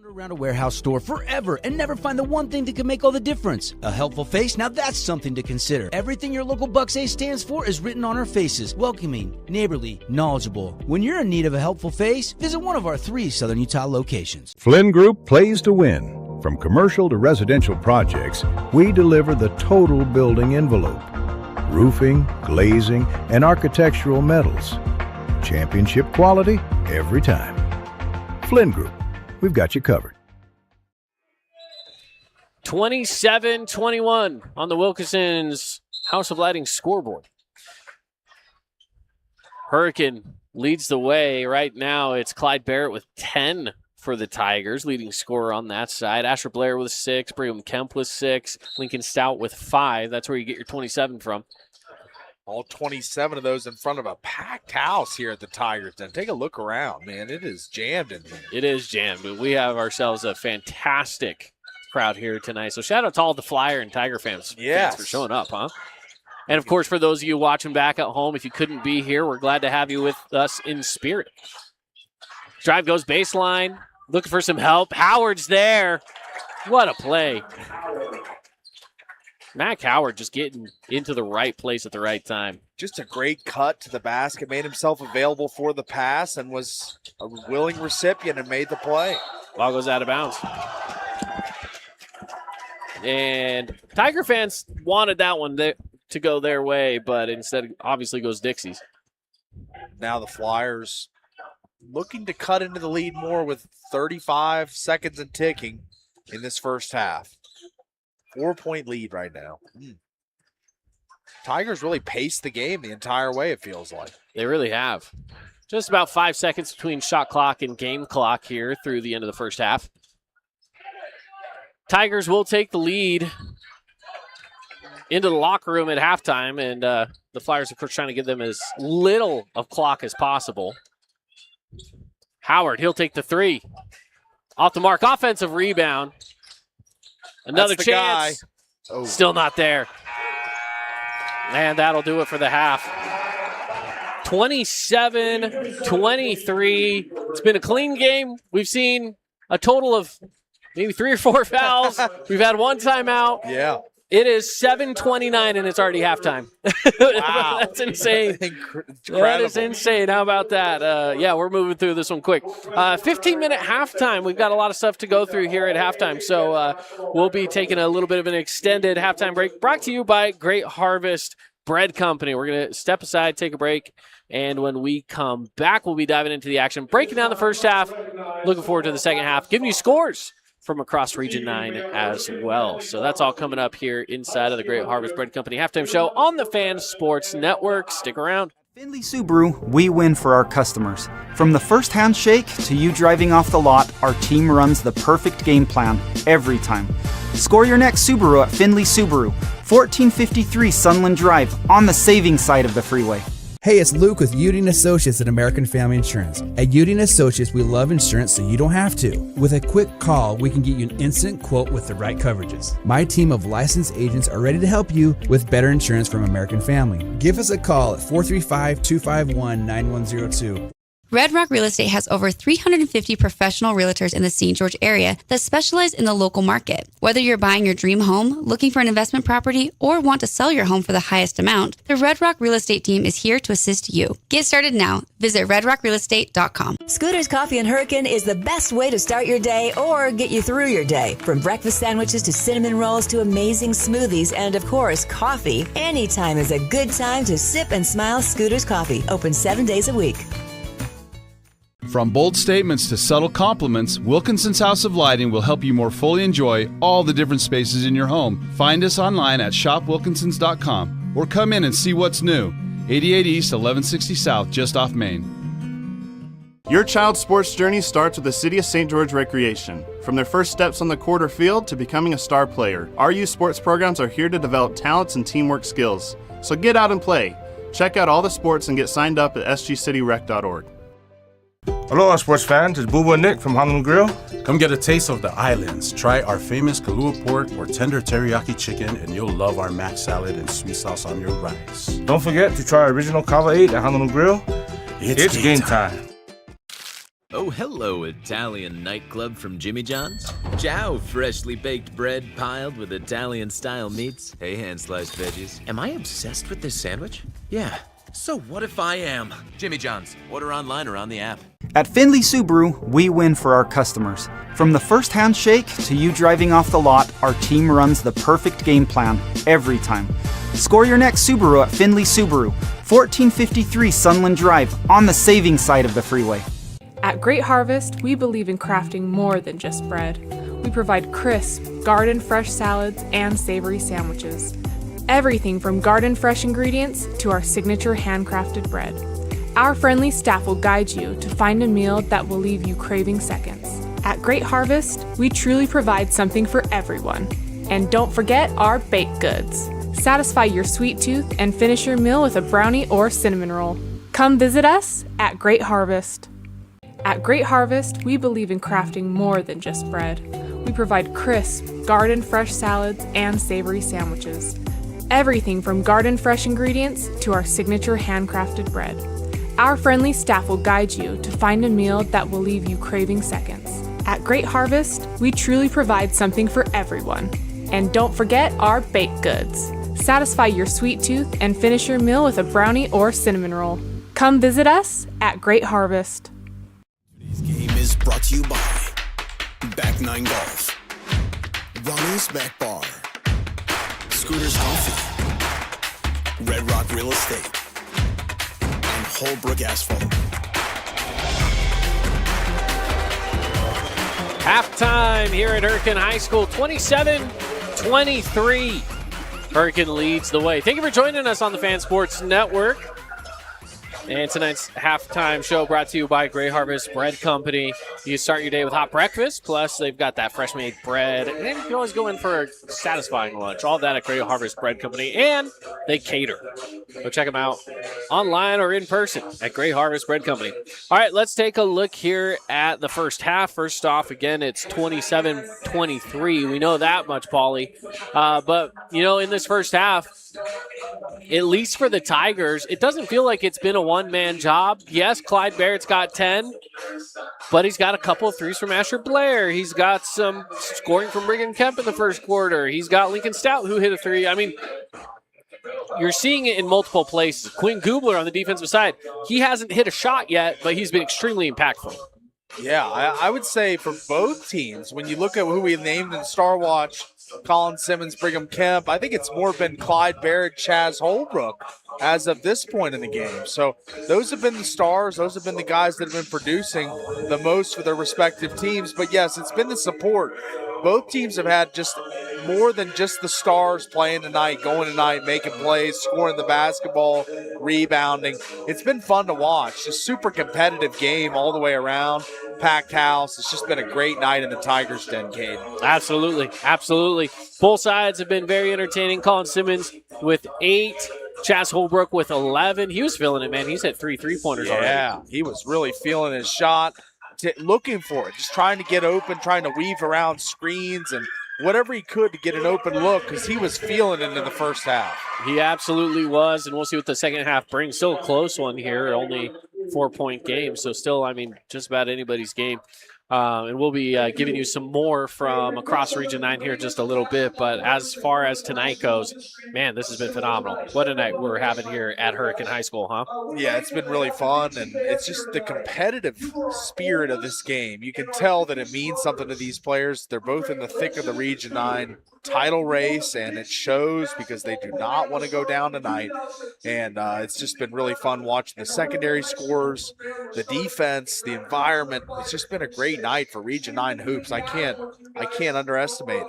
Around a warehouse store forever and never find the one thing that can make all the difference. A helpful face? Now that's something to consider. Everything your local Bucks A stands for is written on our faces. Welcoming, neighborly, knowledgeable. When you're in need of a helpful face, visit one of our 3 Southern Utah locations. Flynn Group plays to win. From commercial to residential projects, we deliver the total building envelope. Roofing, glazing, and architectural metals. Championship quality every time. Flynn Group. We've got you covered. 27-21 on the Wilkinson's House of Lighting scoreboard. Hurricane leads the way. Right now, it's Clyde Barrett with 10 for the Tigers, leading scorer on that side. Asher Blair with 6, Brigham Kemp with 6, Lincoln Stout with 5. That's where you get your 27 from. All 27 of those in front of a packed house here at the Tigers Den. Take a look around, man. It is jammed in here. It is jammed. We have ourselves a fantastic crowd here tonight. So shout out to all the Flyer and Tiger fans for showing up, huh? And, of course, for those of you watching back at home, if you couldn't be here, we're glad to have you with us in spirit. Drive goes baseline. Looking for some help. Howard's there. What a play. Mac Howard just getting into the right place at the right time. Just a great cut to the basket, made himself available for the pass, and was a willing recipient and made the play. Ball goes out of bounds. And Tiger fans wanted that one to go their way, but instead obviously goes Dixie's. Now the Flyers looking to cut into the lead more with 35 seconds and ticking in this first half. 4-point lead right now. Tigers really paced the game the entire way, it feels like. They really have. Just about 5 seconds between shot clock and game clock here through the end of the first half. Tigers will take the lead into the locker room at halftime, and the Flyers, of course, trying to give them as little of clock as possible. Howard, he'll take the 3. Off the mark, offensive rebound. Another chance. Oh. Still not there. And that'll do it for the half. 27-23. It's been a clean game. We've seen a total of maybe 3 or 4 fouls. We've had 1 timeout. Yeah. It is 7:29 and it's already halftime. Wow. That's insane. Incredible. That is insane. How about that? Yeah, we're moving through this one quick. 15-minute halftime. We've got a lot of stuff to go through here at halftime, so we'll be taking a little bit of an extended halftime break brought to you by Great Harvest Bread Company. We're going to step aside, take a break, and when we come back, we'll be diving into the action, breaking down the first half, looking forward to the second half, giving you scores from across Region 9 as well. So that's all coming up here inside of the Great Harvest Bread Company halftime show on the Fan Sports Network. Stick around. Findlay Subaru, we win for our customers. From the first handshake to you driving off the lot, our team runs the perfect game plan every time. Score your next Subaru at Findlay Subaru, 1453 Sunland Drive, on the saving side of the freeway. Hey, it's Luke with Udine Associates at American Family Insurance. At Udine Associates, we love insurance so you don't have to. With a quick call, we can get you an instant quote with the right coverages. My team of licensed agents are ready to help you with better insurance from American Family. Give us a call at 435-251-9102. Red Rock Real Estate has over 350 professional realtors in the St. George area that specialize in the local market. Whether you're buying your dream home, looking for an investment property, or want to sell your home for the highest amount, the Red Rock Real Estate team is here to assist you. Get started now. Visit redrockrealestate.com. Scooter's Coffee and Hurricane is the best way to start your day or get you through your day. From breakfast sandwiches to cinnamon rolls to amazing smoothies and, of course, coffee, anytime is a good time to sip and smile. Scooter's Coffee, open 7 days a week. From bold statements to subtle compliments, Wilkinson's House of Lighting will help you more fully enjoy all the different spaces in your home. Find us online at shopwilkinsons.com or come in and see what's new. 88 East, 1160 South, just off Main. Your child's sports journey starts with the City of St. George Recreation. From their first steps on the court or field to becoming a star player, our youth sports programs are here to develop talents and teamwork skills. So get out and play. Check out all the sports and get signed up at sgcityrec.org. Aloha sports fans, it's Boo and Nick from Honolulu Grill. Come get a taste of the islands. Try our famous Kalua pork or tender teriyaki chicken, and you'll love our mac salad and sweet sauce on your rice. Don't forget to try our original Kava 8 at Honolulu Grill. It's game time. Oh, hello, Italian nightclub from Jimmy John's. Ciao, freshly baked bread piled with Italian-style meats. Hey, hand-sliced veggies. Am I obsessed with this sandwich? Yeah. So what if I am? Jimmy John's. Order online or on the app. At Findlay Subaru, we win for our customers. From the first handshake to you driving off the lot, our team runs the perfect game plan every time. Score your next Subaru at Findlay Subaru, 1453 Sunland Drive, on the saving side of the freeway. At Great Harvest, we believe in crafting more than just bread. We provide crisp, garden-fresh salads and savory sandwiches. Everything from garden-fresh ingredients to our signature handcrafted bread. Our friendly staff will guide you to find a meal that will leave you craving seconds. At Great Harvest, we truly provide something for everyone. And don't forget our baked goods. Satisfy your sweet tooth and finish your meal with a brownie or cinnamon roll. Come visit us at Great Harvest. At Great Harvest, we believe in crafting more than just bread. We provide crisp, garden-fresh salads and savory sandwiches. Everything from garden-fresh ingredients to our signature handcrafted bread. Our friendly staff will guide you to find a meal that will leave you craving seconds. At Great Harvest, we truly provide something for everyone. And don't forget our baked goods. Satisfy your sweet tooth and finish your meal with a brownie or cinnamon roll. Come visit us at Great Harvest. Today's game is brought to you by Back 9 Golf, Ronnie's Back Bar, Scooter's Coffee, Red Rock Real Estate, and Holbrook Asphalt. Halftime here at Hurricane High School, 27-23. Hurricane leads the way. Thank you for joining us on the Fan Sports Network. And tonight's halftime show brought to you by Great Harvest Bread Company. You start your day with hot breakfast, plus they've got that fresh-made bread. And you can always go in for a satisfying lunch. All that at Great Harvest Bread Company. And they cater. Go check them out online or in person at Great Harvest Bread Company. All right, let's take a look here at the first half. First off, again, it's 27-23. We know that much, Paulie. But, you know, in this first half, at least for the Tigers, it doesn't feel like it's been a one-man job. Yes, Clyde Barrett's got 10, but he's got a couple of threes from Asher Blair. He's got some scoring from Brigham Kemp in the first quarter. He's got Lincoln Stout who hit a three. I mean, you're seeing it in multiple places. Quinn Gubler on the defensive side, he hasn't hit a shot yet, but he's been extremely impactful. Yeah, I would say for both teams, when you look at who we named in Star Watch, Colin Simmons, Brigham Kemp, I think it's more been Clyde Barrett, Chaz Holbrook as of this point in the game. So those have been the stars. Those have been the guys that have been producing the most for their respective teams. But, yes, it's been the support both teams have had just more than just the stars playing tonight, going tonight, making plays, scoring the basketball, rebounding. It's been fun to watch. Just super competitive game all the way around. Packed house. It's just been a great night in the Tigers' den, Cade. Absolutely. Absolutely. Both sides have been very entertaining. Colin Simmons with 8. Chaz Holbrook with 11. He was feeling it, man. He's hit 3 3-pointers already. Yeah, he was really feeling his shot, looking for it, just trying to get open, trying to weave around screens and whatever he could to get an open look because he was feeling it in the first half. He absolutely was, and we'll see what the second half brings. Still a close one here, only 4-point game, so still, I mean, just about anybody's game. And we'll be giving you some more from across Region 9 here in just a little bit. But as far as tonight goes, man, this has been phenomenal. What a night we're having here at Hurricane High School, huh? Yeah, it's been really fun, and it's just the competitive spirit of this game. You can tell that it means something to these players. They're both in the thick of the Region 9 title race, and it shows because they do not want to go down tonight. And it's just been really fun watching the secondary scores, the defense, the environment. It's just been a great night for Region 9 hoops. I can't underestimate it.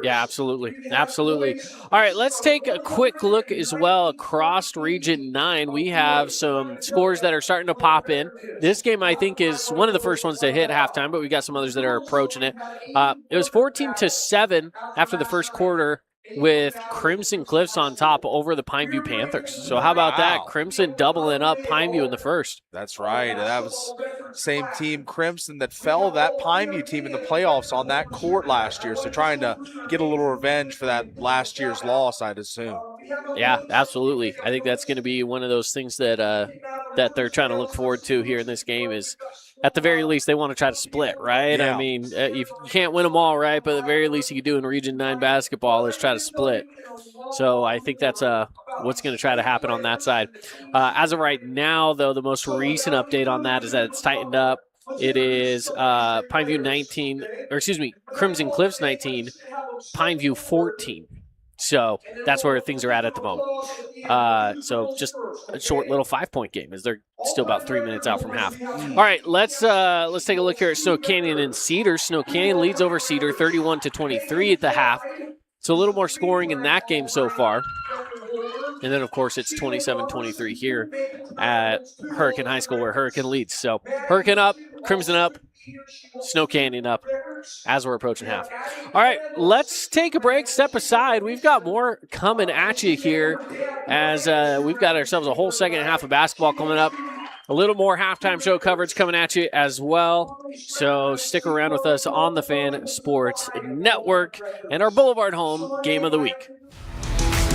Yeah, absolutely. Absolutely. All right, let's take a quick look as well across Region 9. We have some scores that are starting to pop in. This game, I think, is one of the first ones to hit halftime, but we got some others that are approaching it. It was 14-7 after the first quarter with Crimson Cliffs on top over the Pineview Panthers. So how about that? Crimson doubling up Pineview in the first. That's right. That was same team, Crimson, that fell that Pineview team in the playoffs on that court last year. So trying to get a little revenge for that last year's loss, I'd assume. Yeah, absolutely. I think that's going to be one of those things that that they're trying to look forward to here in this game is, at the very least, they want to try to split, right? Yeah. I mean, you can't win them all, right? But at the very least you can do in Region 9 basketball is try to split. So I think that's what's going to try to happen on that side. As of right now, though, the most recent update on that is that it's tightened up. It is Pineview 19, or excuse me, Crimson Cliffs 19, Pineview 14. So that's where things are at the moment. So just a short little 5-point game as they're still about 3 minutes out from half. All right, let's take a look here at Snow Canyon and Cedar. Snow Canyon leads over Cedar 31-23 at the half. So a little more scoring in that game so far. And then, of course, it's 27-23 here at Hurricane High School where Hurricane leads. So Hurricane up, Crimson up, Snow Canyon up as we're approaching half. All right, let's take a break, step aside. We've got more coming at you here as we've got ourselves a whole second half of basketball coming up. A little more halftime show coverage coming at you as well. So stick around with us on the Fan Sports Network and our Boulevard Home Game of the Week.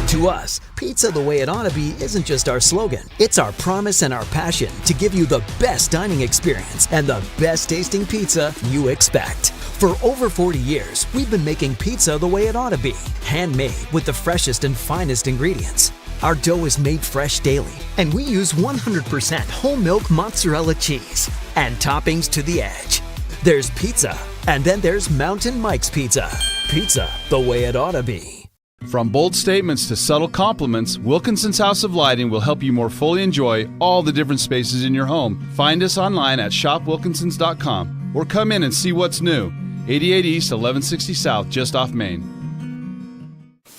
To us, pizza the way it ought to be isn't just our slogan. It's our promise and our passion to give you the best dining experience and the best tasting pizza you expect. For over 40 years, we've been making pizza the way it ought to be. Handmade with the freshest and finest ingredients. Our dough is made fresh daily, and we use 100% whole milk mozzarella cheese and toppings to the edge. There's pizza, and then there's Mountain Mike's Pizza. Pizza the way it ought to be. From bold statements to subtle compliments, Wilkinson's House of Lighting will help you more fully enjoy all the different spaces in your home. Find us online at shopwilkinsons.com or come in and see what's new. 88 East, 1160 South, just off Main.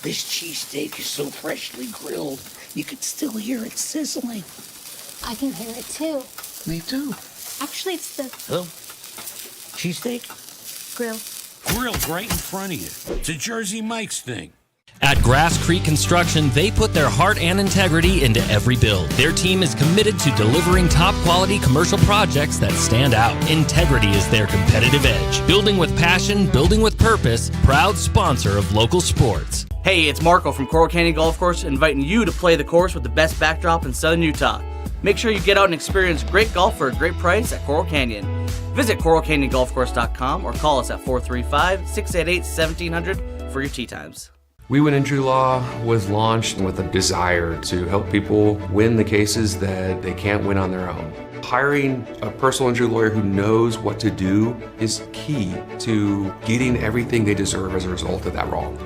This cheesesteak is so freshly grilled, you can still hear it sizzling. I can hear it too. Me too. Actually, it's the Oh, cheesesteak? grill. Grilled right in front of you. It's a Jersey Mike's thing. At Grass Creek Construction, they put their heart and integrity into every build. Their team is committed to delivering top-quality commercial projects that stand out. Integrity is their competitive edge. Building with passion, building with purpose, proud sponsor of local sports. Hey, it's Marco from Coral Canyon Golf Course inviting you to play the course with the best backdrop in southern Utah. Make sure you get out and experience great golf for a great price at Coral Canyon. Visit coralcanyongolfcourse.com or call us at 435-688-1700 for your tee times. We Win Injury Law was launched with a desire to help people win the cases that they can't win on their own. Hiring a personal injury lawyer who knows what to do is key to getting everything they deserve as a result of that wrong.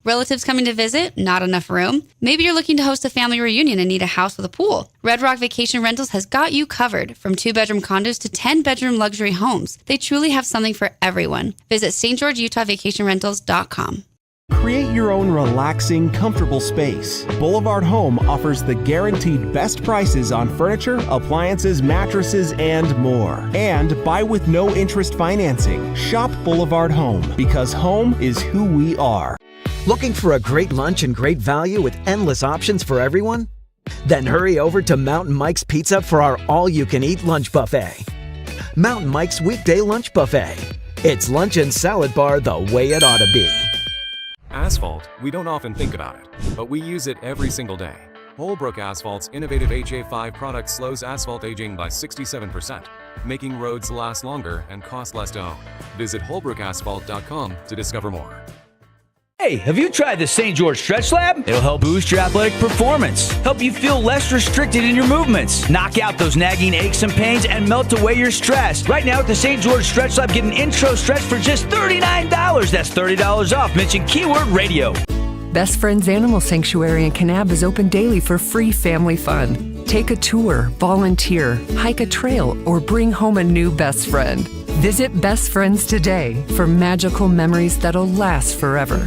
Relatives coming to visit? Not enough room? Maybe you're looking to host a family reunion and need a house with a pool. Red Rock Vacation Rentals has got you covered. From 2-bedroom condos to 10-bedroom luxury homes, they truly have something for everyone. Visit stgeorgeutahvacationrentals.com. Create your own relaxing, comfortable space. Boulevard Home offers the guaranteed best prices on furniture, appliances, mattresses, and more. And buy with no interest financing. Shop Boulevard Home, because home is who we are. Looking for a great lunch and great value with endless options for everyone? Then hurry over to Mountain Mike's Pizza for our all-you-can-eat lunch buffet. Mountain Mike's Weekday Lunch Buffet. It's lunch and salad bar the way it ought to be. Asphalt, we don't often think about it, but we use it every single day. Holbrook Asphalt's innovative HA5 product slows asphalt aging by 67%, making roads last longer and cost less to own. Visit holbrookasphalt.com to discover more. Hey, have you tried the St. George Stretch Lab? It'll help boost your athletic performance, help you feel less restricted in your movements, knock out those nagging aches and pains, and melt away your stress. Right now at the St. George Stretch Lab, get an intro stretch for just $39. That's $30 off. Mention keyword radio. Best Friends Animal Sanctuary in Kanab is open daily for free family fun. Take a tour, volunteer, hike a trail, or bring home a new best friend. Visit Best Friends today for magical memories that'll last forever.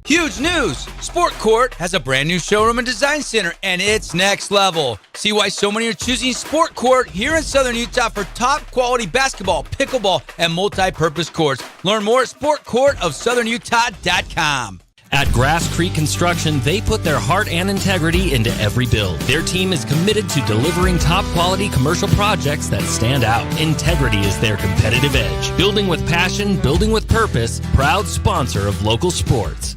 Huge news! Sport Court has a brand new showroom and design center, and it's next level. See why so many are choosing Sport Court here in Southern Utah for top quality basketball, pickleball, and multi-purpose courts. Learn more at sportcourtofsouthernutah.com. At Grass Creek Construction, they put their heart and integrity into every build. Their team is committed to delivering top-quality commercial projects that stand out. Integrity is their competitive edge. Building with passion, building with purpose, proud sponsor of local sports.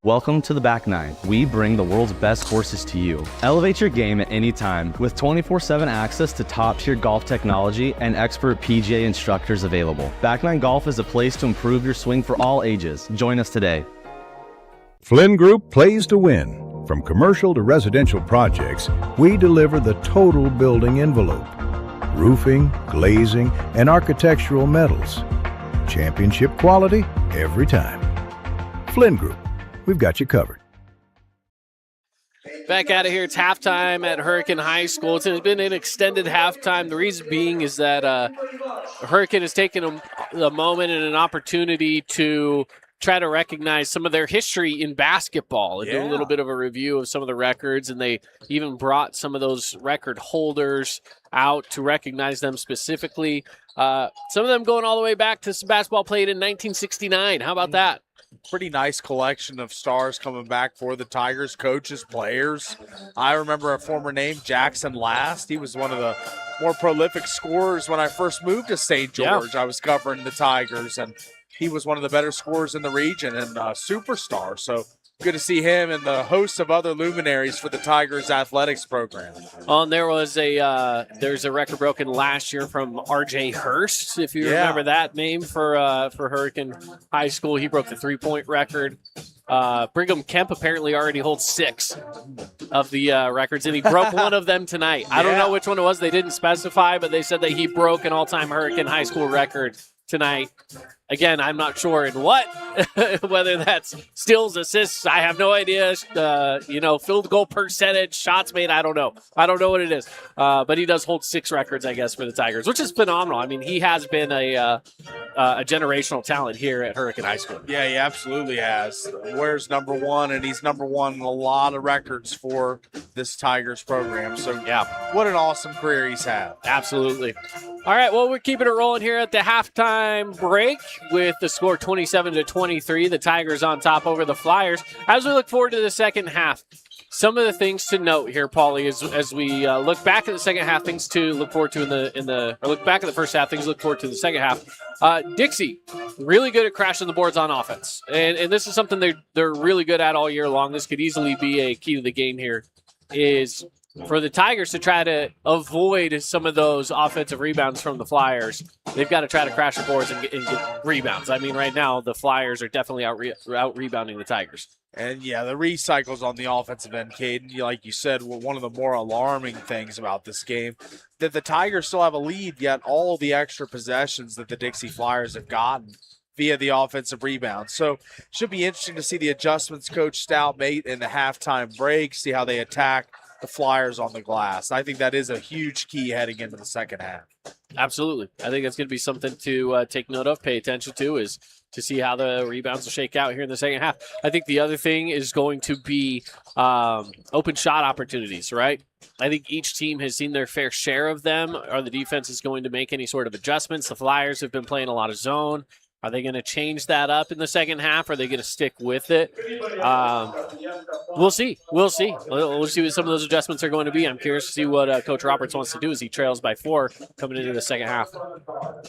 Welcome to the Back Nine. We bring the world's best horses to you. Elevate your game at any time with 24/7 access to top-tier golf technology and expert PGA instructors available. Back Nine Golf is a place to improve your swing for all ages. Join us today. Flynn Group plays to win. From commercial to residential projects, we deliver the total building envelope. Roofing, glazing, and architectural metals. Championship quality every time. Flynn Group. We've got you covered. Back out of here. It's halftime at Hurricane High School. It's been an extended halftime. The reason being is that Hurricane has taken a moment and an opportunity to try to recognize some of their history in basketball and do a little bit of a review of some of the records. And they even brought some of those record holders out to recognize them specifically. Some of them going all the way back to some basketball played in 1969. How about that? Pretty nice collection of stars coming back for the Tigers, coaches, players. I remember a former name, Jackson Last. He was one of the more prolific scorers when I first moved to St. George. I was covering the Tigers, and he was one of the better scorers in the region and a superstar. So good to see him and the host of other luminaries for the Tigers athletics program. And there was there's a record broken last year from R.J. Hurst, if you remember that name for Hurricane High School. He broke the three-point record. Brigham Kemp apparently already holds 6 of the records, and he broke one of them tonight. I don't know which one it was. They didn't specify, but they said that he broke an all-time Hurricane High School record tonight. Again, I'm not sure in what, whether that's steals, assists, I have no idea. Field goal percentage, shots made, I don't know. I don't know what it is. But he does hold 6 records, I guess, for the Tigers, which is phenomenal. I mean, he has been a generational talent here at Hurricane High School. Yeah, he absolutely has. Wears number 1, and he's number 1 in a lot of records for this Tigers program. So, what an awesome career he's had. Absolutely. All right, well, we're keeping it rolling here at the halftime break with the score 27-23. The Tigers on top over the Flyers. As we look forward to the second half, some of the things to note here, Paulie, as we look back at the second half, things to look forward to look back at the first half, things to look forward to the second half. Dixie, really good at crashing the boards on offense, and this is something they're really good at all year long. This could easily be a key to the game here. Is for the Tigers to try to avoid some of those offensive rebounds from the Flyers, they've got to try to crash the boards and get rebounds. I mean, right now, the Flyers are definitely out rebounding the Tigers. And, yeah, the recycles on the offensive end, Caden, like you said, were one of the more alarming things about this game, that the Tigers still have a lead, yet all the extra possessions that the Dixie Flyers have gotten via the offensive rebound. So should be interesting to see the adjustments Coach Stout made in the halftime break, see how they attack the Flyers on the glass. I think that is a huge key heading into the second half. Absolutely. I think that's going to be something to take note of, pay attention to, is to see how the rebounds will shake out here in the second half. I think the other thing is going to be open shot opportunities, right? I think each team has seen their fair share of them. Are the defenses going to make any sort of adjustments? The Flyers have been playing a lot of zone. Are they going to change that up in the second half? Or are they going to stick with it? We'll see. We'll see. We'll see what some of those adjustments are going to be. I'm curious to see what Coach Roberts wants to do as he trails by 4 coming into the second half.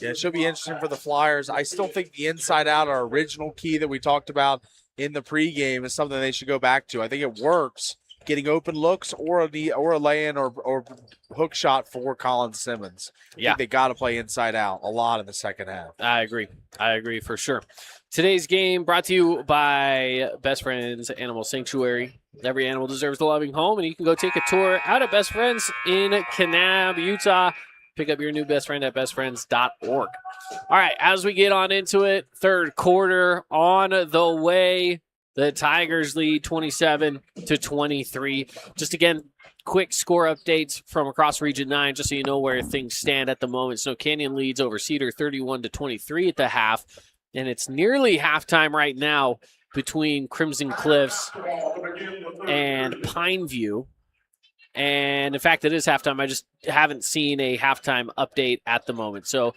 Yeah, it should be interesting for the Flyers. I still think the inside out, our original key that we talked about in the pregame, is something they should go back to. I think it works, getting open looks or a lay-in or hook shot for Colin Simmons. I think they got to play inside out a lot in the second half. I agree for sure. Today's game brought to you by Best Friends Animal Sanctuary. Every animal deserves a loving home, and you can go take a tour out at Best Friends in Kanab, Utah. Pick up your new best friend at bestfriends.org. All right, as we get on into it, third quarter on the way. The Tigers lead 27-23. Just again, quick score updates from across Region 9, just so you know where things stand at the moment. Snow Canyon leads over Cedar 31-23 at the half, and it's nearly halftime right now between Crimson Cliffs and Pineview. And in fact, it is halftime. I just haven't seen a halftime update at the moment. So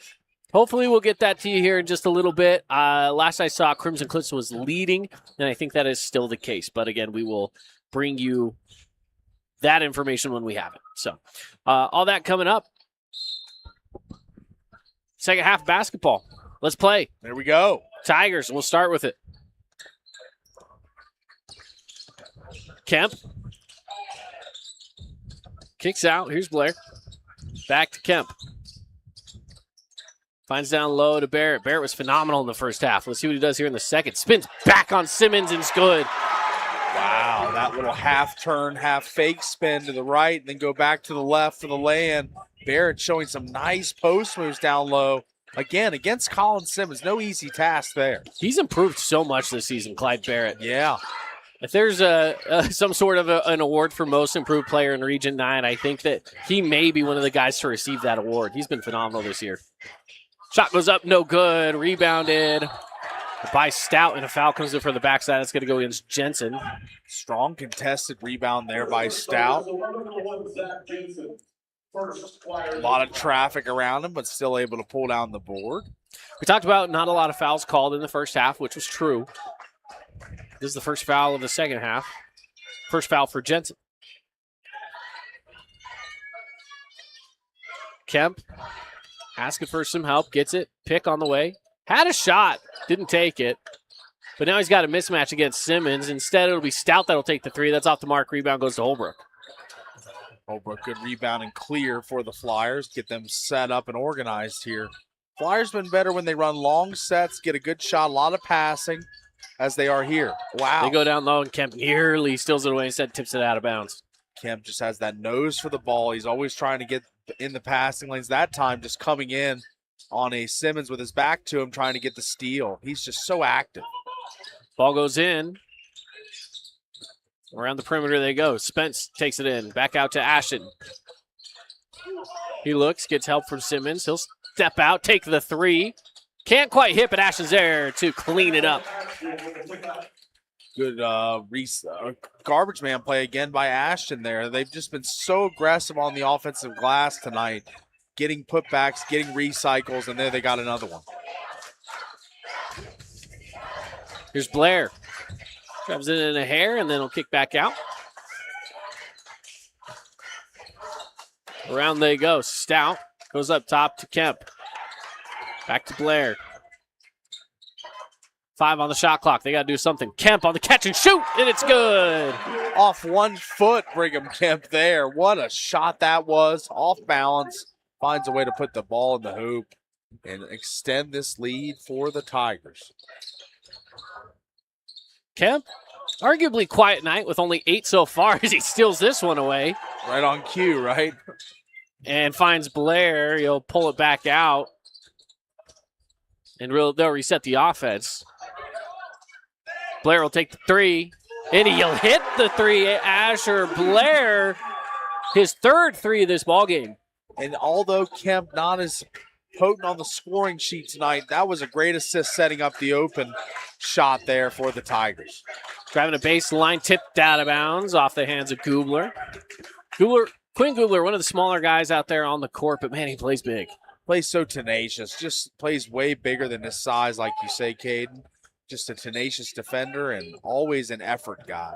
hopefully we'll get that to you here in just a little bit. Last I saw, Crimson Cliffs was leading, and I think that is still the case. But again, we will bring you that information when we have it. So all that coming up. Second half basketball. Let's play. There we go. Tigers, we'll start with it. Kemp. Kicks out. Here's Blair. Back to Kemp. Finds down low to Barrett. Barrett was phenomenal in the first half. Let's see what he does here in the second. Spins back on Simmons and it's good. Wow, that little half turn, half fake spin to the right, and then go back to the left for the lay-in. Barrett showing some nice post moves down low. Again, against Colin Simmons. No easy task there. He's improved so much this season, Clyde Barrett. Yeah. If there's some sort of an award for most improved player in Region 9, I think that he may be one of the guys to receive that award. He's been phenomenal this year. Shot goes up, no good. Rebounded by Stout, and a foul comes in for the backside. It's going to go against Jensen. Strong contested rebound there by Stout. A lot of traffic around him, but still able to pull down the board. We talked about not a lot of fouls called in the first half, which was true. This is the first foul of the second half. First foul for Jensen. Kemp asking for some help, gets it. Pick on the way. Had a shot, didn't take it. But now he's got a mismatch against Simmons. Instead, it'll be Stout that'll take the three. That's off the mark. Rebound goes to Holbrook. Holbrook, good rebound and clear for the Flyers. Get them set up and organized here. Flyers been better when they run long sets, get a good shot, a lot of passing as they are here. Wow. They go down low and Kemp nearly steals it away, instead tips it out of bounds. Kemp just has that nose for the ball. He's always trying to get in the passing lanes. That time just coming in on a Simmons with his back to him, trying to get the steal. He's just so active. Ball goes in. Around the perimeter they go. Spence takes it in. Back out to Ashton. He looks, gets help from Simmons. He'll step out, take the three. Can't quite hit, but Ashton's there to clean it up. Good garbage man play again by Ashton there. They've just been so aggressive on the offensive glass tonight, getting putbacks, getting recycles, and there they got another one. Here's Blair. Grabs it in a hair, and then he'll kick back out. Around they go. Stout goes up top to Kemp. Back to Blair. 5 on the shot clock. They got to do something. Kemp on the catch and shoot, and it's good. Off 1 foot, Brigham Kemp there. What a shot that was. Off balance. Finds a way to put the ball in the hoop and extend this lead for the Tigers. Kemp, arguably quiet night with only 8 so far as he steals this one away. Right on cue, right? And finds Blair. He'll pull it back out. And they'll reset the offense. Blair will take the 3. And he'll hit the 3. Asher Blair, his 3rd 3 of this ballgame. And although Kemp not as potent on the scoring sheet tonight, that was a great assist setting up the open shot there for the Tigers. Driving a baseline, tipped out of bounds off the hands of Gubler. Quinn Gubler, one of the smaller guys out there on the court, but man, he plays big. Plays so tenacious, just plays way bigger than his size, like you say, Caden. Just a tenacious defender and always an effort guy.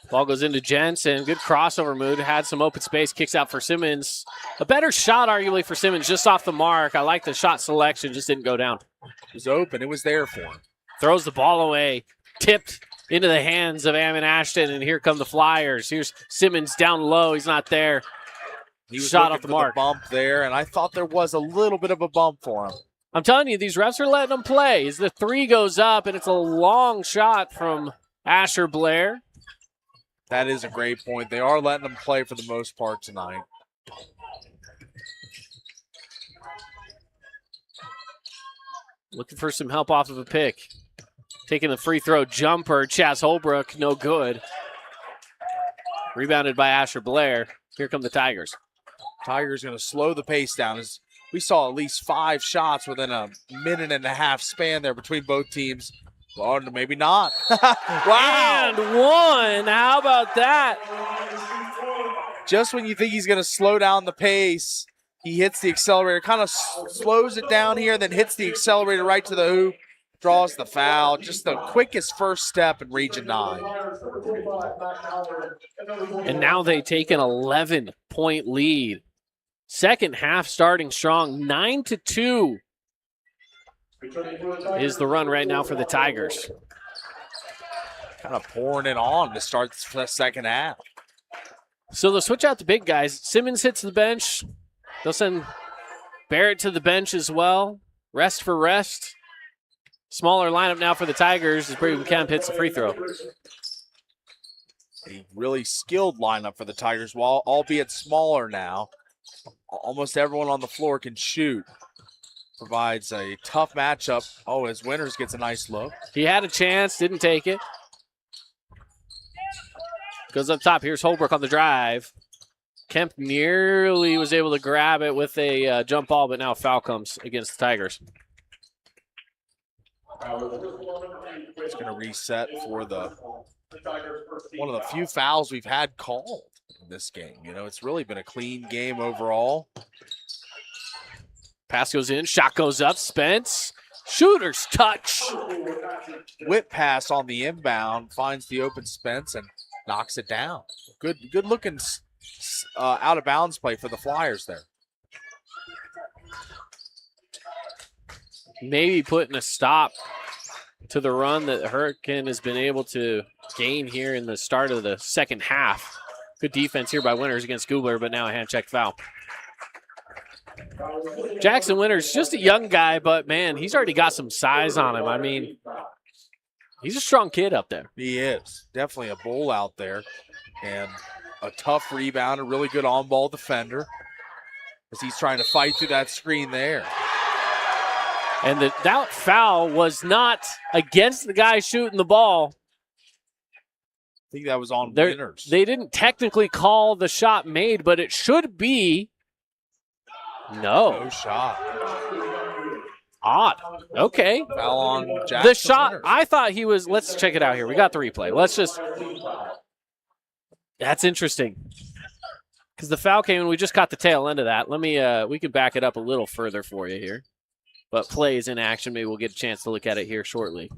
Ball goes into Jensen. Good crossover move. Had some open space. Kicks out for Simmons. A better shot, arguably, for Simmons, just off the mark. I like the shot selection. Just didn't go down. It was open. It was there for him. Throws the ball away. Tipped into the hands of Ammon Ashton, and here come the Flyers. Here's Simmons down low. He's not there. He was shot looking off the for mark. The bump there, and I thought there was a little bit of a bump for him. I'm telling you, these refs are letting him play. As the 3 goes up, and it's a long shot from Asher Blair. That is a great point. They are letting him play for the most part tonight. Looking for some help off of a pick. Taking the free throw jumper. Chaz Holbrook, no good. Rebounded by Asher Blair. Here come the Tigers. Tigers going to slow the pace down. As we saw at least 5 shots within a 1.5-minute span there between both teams. Or maybe not. Wow. And 1. How about that? Just when you think he's going to slow down the pace, he hits the accelerator, kind of slows it down here, then hits the accelerator right to the hoop, draws the foul. Just the quickest first step in Region 9. And now they take an 11-point lead. Second half starting strong, 9-2. Is the run right now for the Tigers. Kind of pouring it on to start the second half. So they'll switch out the big guys. Simmons hits the bench. They'll send Barrett to the bench as well. Rest for rest. Smaller lineup now for the Tigers as Brigham Kemp hits the free throw. A really skilled lineup for the Tigers, while albeit smaller now. Almost everyone on the floor can shoot. Provides a tough matchup. Oh, as Winters gets a nice look. He had a chance, didn't take it. Goes up top. Here's Holbrook on the drive. Kemp nearly was able to grab it with a jump ball, but now a foul comes against the Tigers. It's going to reset for one of the few fouls we've had called in this game. You know, it's really been a clean game overall. Pass goes in, shot goes up, Spence. Shooter's touch. Whip pass on the inbound, finds the open Spence and knocks it down. Good looking out of bounds play for the Flyers there. Maybe putting a stop to the run that Hurricane has been able to gain here in the start of the second half. Good defense here by Winters against Gubler, but now a hand check foul. Jackson Winters, just a young guy, but man, he's already got some size on him. I mean, he's a strong kid up there. He is. Definitely a bull out there. And a tough rebounder, really good on-ball defender as he's trying to fight through that screen there. And that foul was not against the guy shooting the ball. I think that was on Winters. They didn't technically call the shot made, but it should be. No shot. Odd. Okay. Foul on Jackson. The shot, Winters. I thought he was, let's check it out here. We got the replay. That's interesting. Because the foul came and we just caught the tail end of that. We can back it up a little further for you here. But play is in action. Maybe we'll get a chance to look at it here shortly.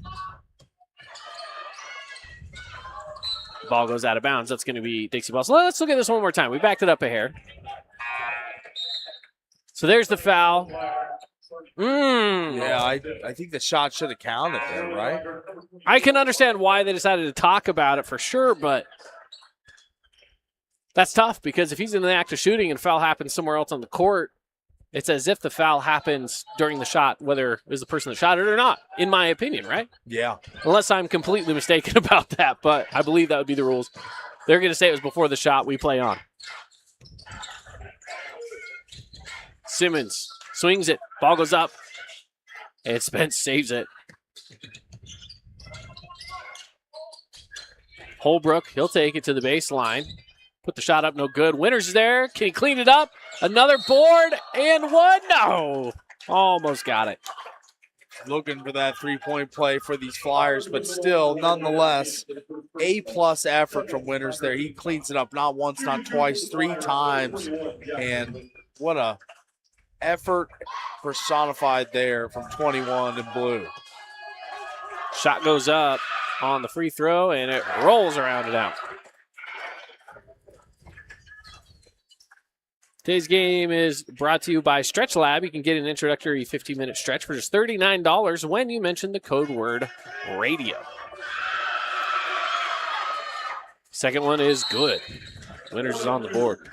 Ball goes out of bounds. That's going to be Dixie ball. So let's look at this one more time. We backed it up a hair. So there's the foul. Yeah, I think the shot should have counted there, right? I can understand why they decided to talk about it for sure, but that's tough because if he's in the act of shooting and foul happens somewhere else on the court, it's as if the foul happens during the shot, whether it was the person that shot it or not, in my opinion, right? Yeah. Unless I'm completely mistaken about that, but I believe that would be the rules. They're going to say it was before the shot. We play on. Simmons swings it. Ball goes up. And Spence saves it. Holbrook, he'll take it to the baseline. Put the shot up, no good. Winters is there. Can he clean it up? Another board and one. No. Almost got it. Looking for that three-point play for these Flyers, but still, nonetheless, A-plus effort from Winters there. He cleans it up not once, not twice, 3 times. And what a effort personified there from 21 in blue. Shot goes up on the free throw, and it rolls around and out. Today's game is brought to you by Stretch Lab. You can get an introductory 15-minute stretch for just $39 when you mention the code word radio. Second one is good. Winters is on the board.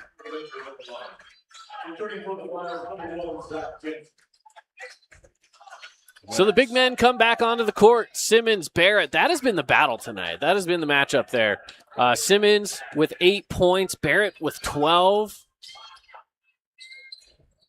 So the big men come back onto the court. Simmons, Barrett. That has been the battle tonight. That has been the matchup there. Simmons with 8 points. Barrett with 12.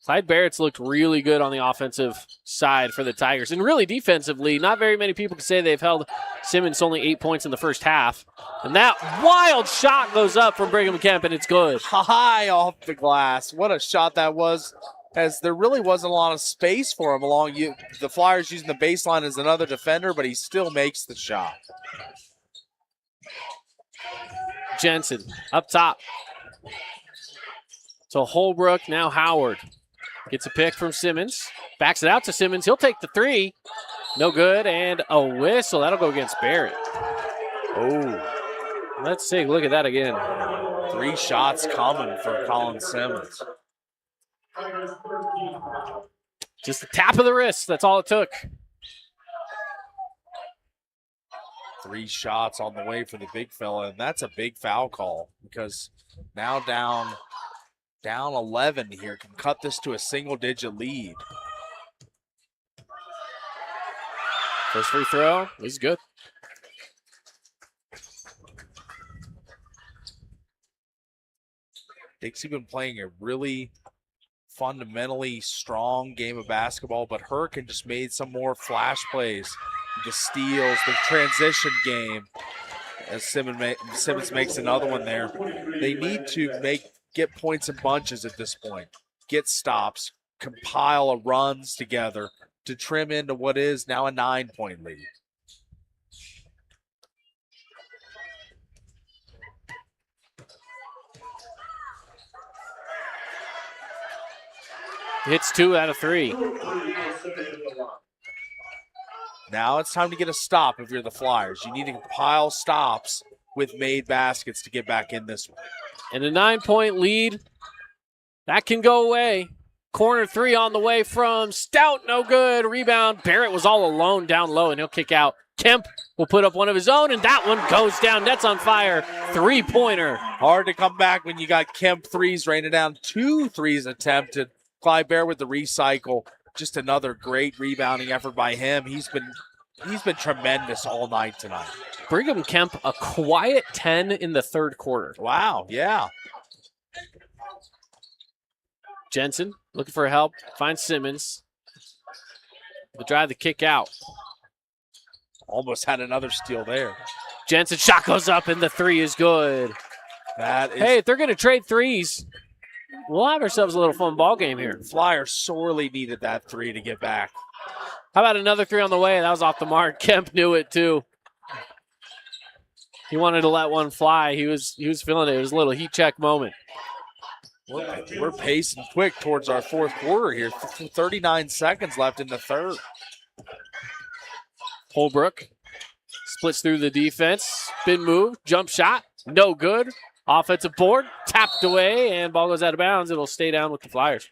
Clyde Barrett's looked really good on the offensive side for the Tigers. And really defensively, not very many people can say they've held Simmons only 8 points in the first half. And that wild shot goes up from Brigham Kemp, and it's good. High off the glass. What a shot that was, as there really wasn't a lot of space for him along. The Flyers using the baseline as another defender, but he still makes the shot. Jensen up top. So Holbrook, now Howard. Gets a pick from Simmons. Backs it out to Simmons. He'll take the three. No good, and a whistle. That'll go against Barrett. Oh. Let's take a look at that again. 3 shots coming for Colin Simmons. Just a tap of the wrist. That's all it took. 3 shots on the way for the big fella, and that's a big foul call because now down 11 here, can cut this to a single-digit lead. First free throw is good. Dixie been playing a really fundamentally strong game of basketball, but Hurricane just made some more flash plays, the steals, the transition game. As Simmons makes another one there. They need to get points in bunches at this point. Get stops, compile runs together to trim into what is now a 9-point lead. Hits 2 out of 3. Now it's time to get a stop if you're the Flyers. You need to compile stops with made baskets to get back in this one. And a 9-point lead, that can go away. Corner 3 on the way from Stout, no good. Rebound, Barrett was all alone down low, and he'll kick out. Kemp will put up one of his own, and that one goes down. Nets on fire, 3-pointer. Hard to come back when you got Kemp threes raining down. 2 threes attempted. Clyde Barrett with the recycle. Just another great rebounding effort by him. He's been tremendous all night tonight. Brigham Kemp, a quiet 10 in the third quarter. Wow, yeah. Jensen looking for help, finds Simmons. The drive, the kick out. Almost had another steal there. Jensen, shot goes up, and the 3 is good. Hey, if they're going to trade threes, we'll have ourselves a little fun ball game here. Flyers sorely needed that 3 to get back. How about another 3 on the way? That was off the mark. Kemp knew it too. He wanted to let one fly. He was feeling it. It was a little heat check moment. We're pacing quick towards our fourth quarter here. 39 seconds left in the third. Holbrook splits through the defense. Spin move, jump shot, no good. Offensive board, tapped away, and ball goes out of bounds. It'll stay down with the Flyers.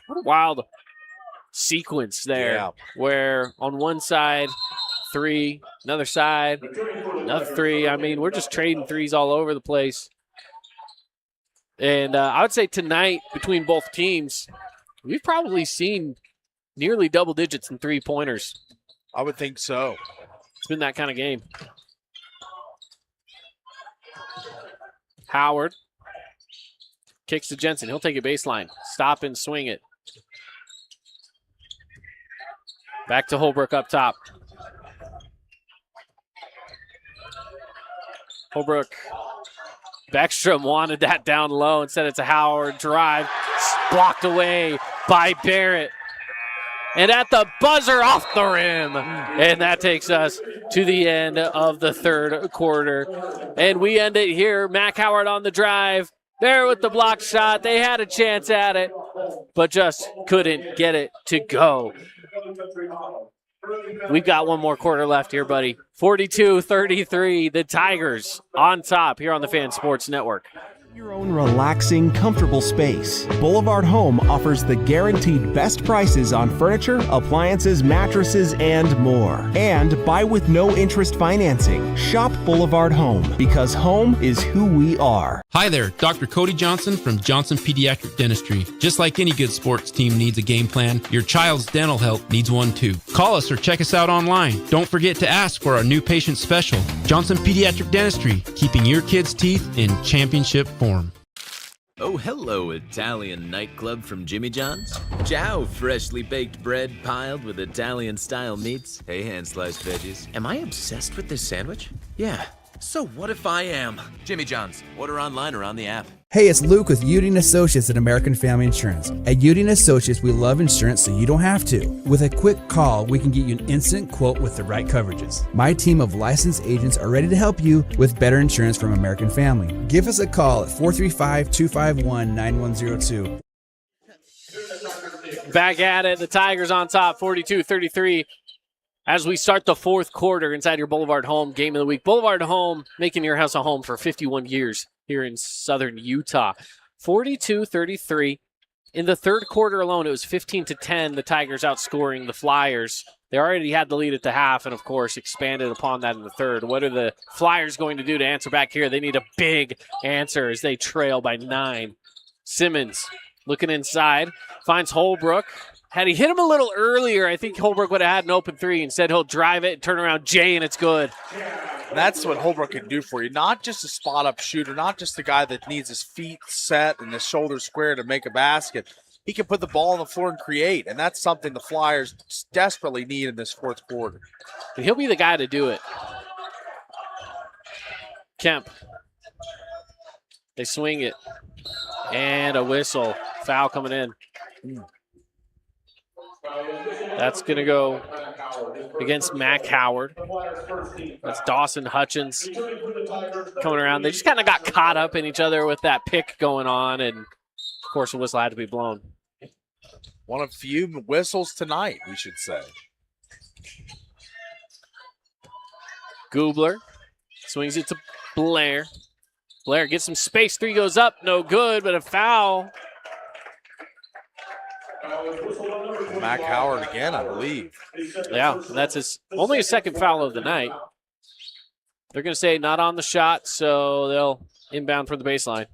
What a wild sequence there Yeah. where on one side, 3, another side, another 3. I mean, we're just trading threes all over the place. And I would say tonight between both teams, we've probably seen nearly double digits in 3-pointers. I would think so. It's been that kind of game. Howard kicks to Jensen. He'll take it baseline. Stop and swing it. Back to Holbrook up top. Holbrook. Beckstrom wanted that down low. Instead, it's a Howard drive. Blocked away by Barrett. And at the buzzer, off the rim. And that takes us to the end of the third quarter. And we end it here. Mac Howard on the drive. There with the block shot. They had a chance at it, but just couldn't get it to go. We've got one more quarter left here, buddy. 42-33, the Tigers on top here on the Fan Sports Network. Your own relaxing, comfortable space. Boulevard Home offers the guaranteed best prices on furniture, appliances, mattresses, and more. And buy with no interest financing. Shop Boulevard Home, because home is who we are. Hi there, Dr. Cody Johnson from Johnson Pediatric Dentistry. Just like any good sports team needs a game plan, your child's dental health needs one too. Call us or check us out online. Don't forget to ask for our new patient special. Johnson Pediatric Dentistry, keeping your kids' teeth in championship form. Oh, hello, Italian nightclub from Jimmy John's. Ciao, freshly baked bread piled with Italian-style meats. Hey, hand-sliced veggies. Am I obsessed with this sandwich? Yeah. So what if I am? Jimmy John's. Order online or on the app. Hey, it's Luke with Udine Associates at American Family Insurance. At Udine Associates, we love insurance so you don't have to. With a quick call, we can get you an instant quote with the right coverages. My team of licensed agents are ready to help you with better insurance from American Family. Give us a call at 435-251-9102. Back at it, the Tigers on top, 42-33. As we start the fourth quarter inside your Boulevard Home game of the week. Boulevard Home, making your house a home for 51 years here in southern Utah. 42-33. In the third quarter alone, it was 15-10. The Tigers outscoring the Flyers. They already had the lead at the half and, of course, expanded upon that in the third. What are the Flyers going to do to answer back here? They need a big answer as they trail by 9. Simmons looking inside, finds Holbrook. Had he hit him a little earlier, I think Holbrook would have had an open 3. Instead, he'll drive it and turn around Jay, and it's good. That's what Holbrook can do for you. Not just a spot-up shooter, not just a guy that needs his feet set and his shoulders square to make a basket. He can put the ball on the floor and create, and that's something the Flyers desperately need in this fourth quarter. And he'll be the guy to do it. Kemp. They swing it. And a whistle. Foul coming in. That's going to go against Mac Howard. That's Dawson Hutchins coming around. They just kind of got caught up in each other with that pick going on, and, of course, the whistle had to be blown. One of few whistles tonight, we should say. Gubler swings it to Blair. Blair gets some space. 3 goes up. No good, but a foul. Mac Howard again, I believe. Yeah, that's only his second foul of the night. They're going to say not on the shot, so they'll inbound for the baseline.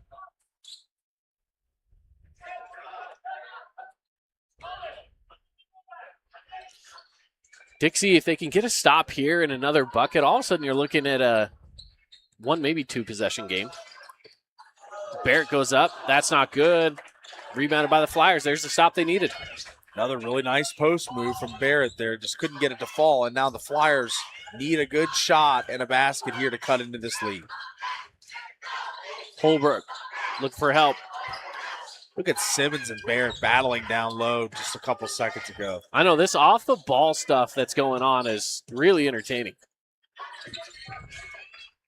Dixie, if they can get a stop here and another bucket, all of a sudden you're looking at a 1, maybe 2 possession game. Barrett goes up. That's not good. Rebounded by the Flyers. There's the stop they needed. Another really nice post move from Barrett there. Just couldn't get it to fall, and now the Flyers need a good shot and a basket here to cut into this lead. Holbrook, look for help. Look at Simmons and Barrett battling down low just a couple seconds ago. I know this off-the-ball stuff that's going on is really entertaining.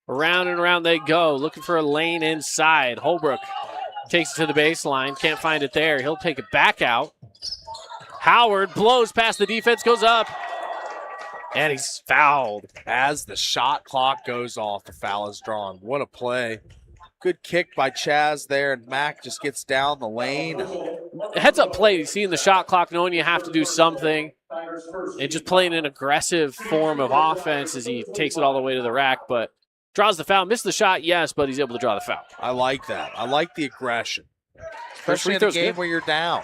Around and around they go, looking for a lane inside. Holbrook takes it to the baseline, can't find it there. He'll take it back out. Howard blows past the defense, goes up, and he's fouled. As the shot clock goes off, the foul is drawn. What a play. Good kick by Chaz there, and Mac just gets down the lane. heads-up play, seeing the shot clock, knowing you have to do something, and just playing an aggressive form of offense as he takes it all the way to the rack, but draws the foul. Missed the shot, yes, but he's able to draw the foul. I like that. I like the aggression, First especially in a game where you're down.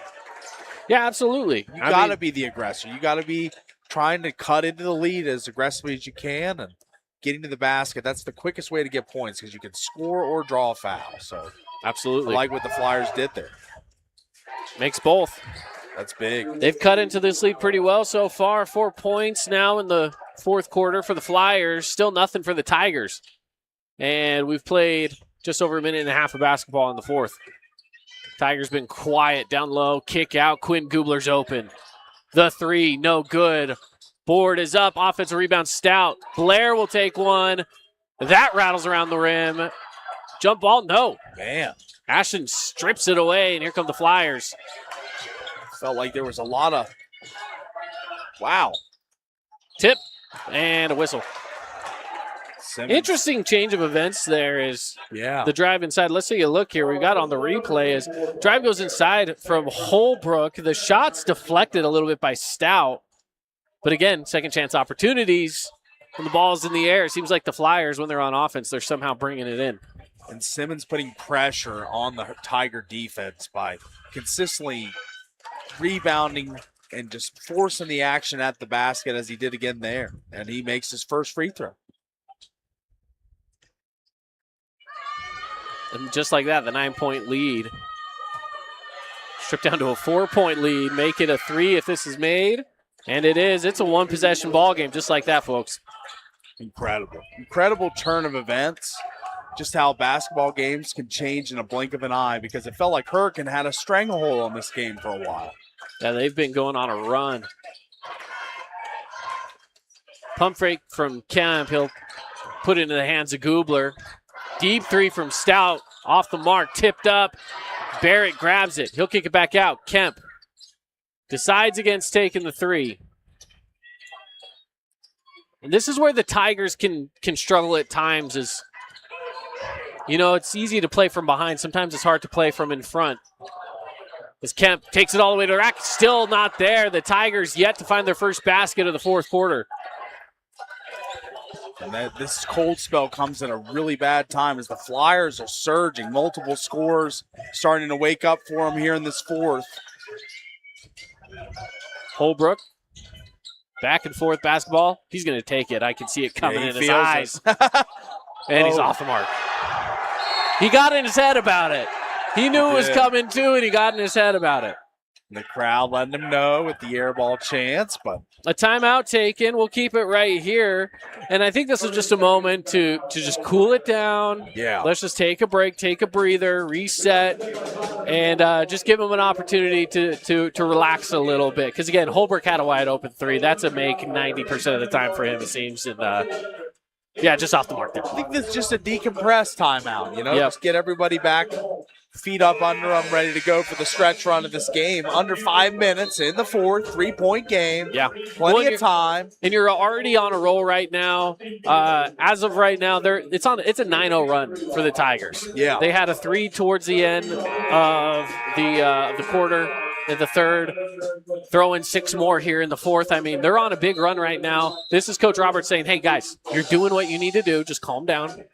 Yeah, absolutely. You got to be the aggressor. You got to be trying to cut into the lead as aggressively as you can and getting to the basket. That's the quickest way to get points because you can score or draw a foul. So absolutely, I like what the Flyers did there. Makes both. That's big. They've cut into this lead pretty well so far. 4 points now in the fourth quarter for the Flyers. Still nothing for the Tigers. And we've played just over a minute and a half of basketball in the fourth. Tigers been quiet down low. Kick out. Quinn Gubler's open. The three, no good. Board is up. Offensive rebound, Stout. Blair will take one. That rattles around the rim. Jump ball, no. Man. Ashton strips it away, and here come the Flyers. Felt like there was a lot of, wow. Tip and a whistle. Simmons. Interesting change of events there is the drive inside. Let's take a look here. We got on the replay is drive goes inside from Holbrook. The shot's deflected a little bit by Stout. But again, second chance opportunities when the ball's in the air. It seems like the Flyers, when they're on offense, they're somehow bringing it in. And Simmons putting pressure on the Tiger defense by consistently rebounding and just forcing the action at the basket as he did again there. And he makes his first free throw. And just like that, the 9-point lead stripped down to a 4-point lead. Make it a 3 if this is made. And it is. It's a one-possession ball game just like that, folks. Incredible. Incredible turn of events. Just how basketball games can change in a blink of an eye because it felt like Hurricane had a stranglehold on this game for a while. Yeah, they've been going on a run. Pump fake from Kemp. He'll put it into the hands of Gubler. Deep three from Stout. Off the mark. Tipped up. Barrett grabs it. He'll kick it back out. Kemp decides against taking the three. And this is where the Tigers can struggle at times is, you know, it's easy to play from behind. Sometimes it's hard to play from in front. As Kemp takes it all the way to the rack, still not there. The Tigers yet to find their first basket of the fourth quarter. And this cold spell comes at a really bad time as the Flyers are surging. Multiple scores starting to wake up for them here in this fourth. Holbrook, back and forth basketball. He's going to take it. I can see it coming in his eyes. And he's off the mark. He got in his head about it. He knew it was coming too, and he got in his head about it. The crowd letting him know with the air ball chance, but a timeout taken. We'll keep it right here. And I think this is just a moment to just cool it down. Yeah. Let's just take a break, take a breather, reset, and just give him an opportunity to relax a little bit. Because, again, Holbrook had a wide open three. That's a make 90% of the time for him, it seems. And, just off the mark there. I think this is just a decompressed timeout, just get everybody back, feet up under them, ready to go for the stretch run of this game. Under 5 minutes in the fourth, 3-point game. Yeah. Plenty of time. And you're already on a roll right now. As of right now, it's a 9-0 run for the Tigers. Yeah. They had a 3 towards the end of the quarter. In the third, throw in 6 more here in the fourth. I mean, they're on a big run right now. This is Coach Roberts saying, hey, guys, you're doing what you need to do. Just calm down.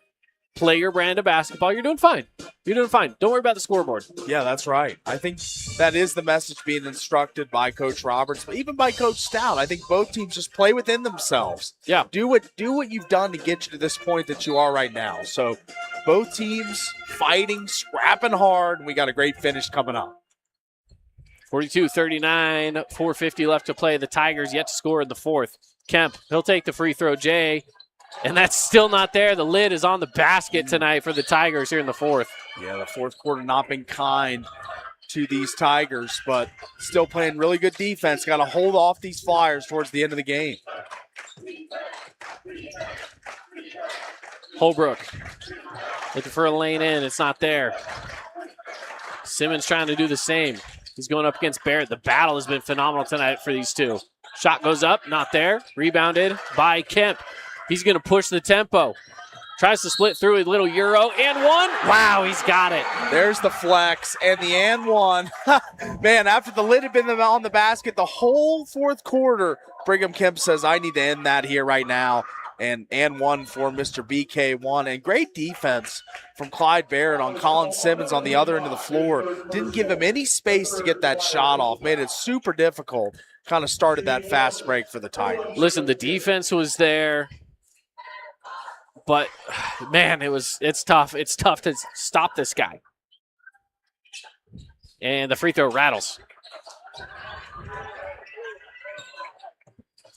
Play your brand of basketball. You're doing fine. You're doing fine. Don't worry about the scoreboard. Yeah, that's right. I think that is the message being instructed by Coach Roberts, but even by Coach Stout. I think both teams just play within themselves. Yeah. Do what you've done to get you to this point that you are right now. So both teams fighting, scrapping hard, and we got a great finish coming up. 42-39, 4:50 left to play. The Tigers yet to score in the fourth. Kemp, he'll take the free throw, Jay. And that's still not there. The lid is on the basket tonight for the Tigers here in the fourth. Yeah, the fourth quarter not been kind to these Tigers, but still playing really good defense. Got to hold off these Flyers towards the end of the game. Holbrook looking for a lane in. It's not there. Simmons trying to do the same. He's going up against Barrett. The battle has been phenomenal tonight for these two. Shot goes up, not there. Rebounded by Kemp. He's going to push the tempo. Tries to split through a little Euro and one. Wow, he's got it. There's the flex and the and one. Man, after the lid had been on the basket the whole fourth quarter, Brigham Kemp says, I need to end that here right now. And one for Mr. BK1. And great defense from Clyde Barrett on Colin Simmons on the other end of the floor. Didn't give him any space to get that shot off. Made it super difficult. Kind of started that fast break for the Tigers. Listen, the defense was there. But, man, it's tough. It's tough to stop this guy. And the free throw rattles.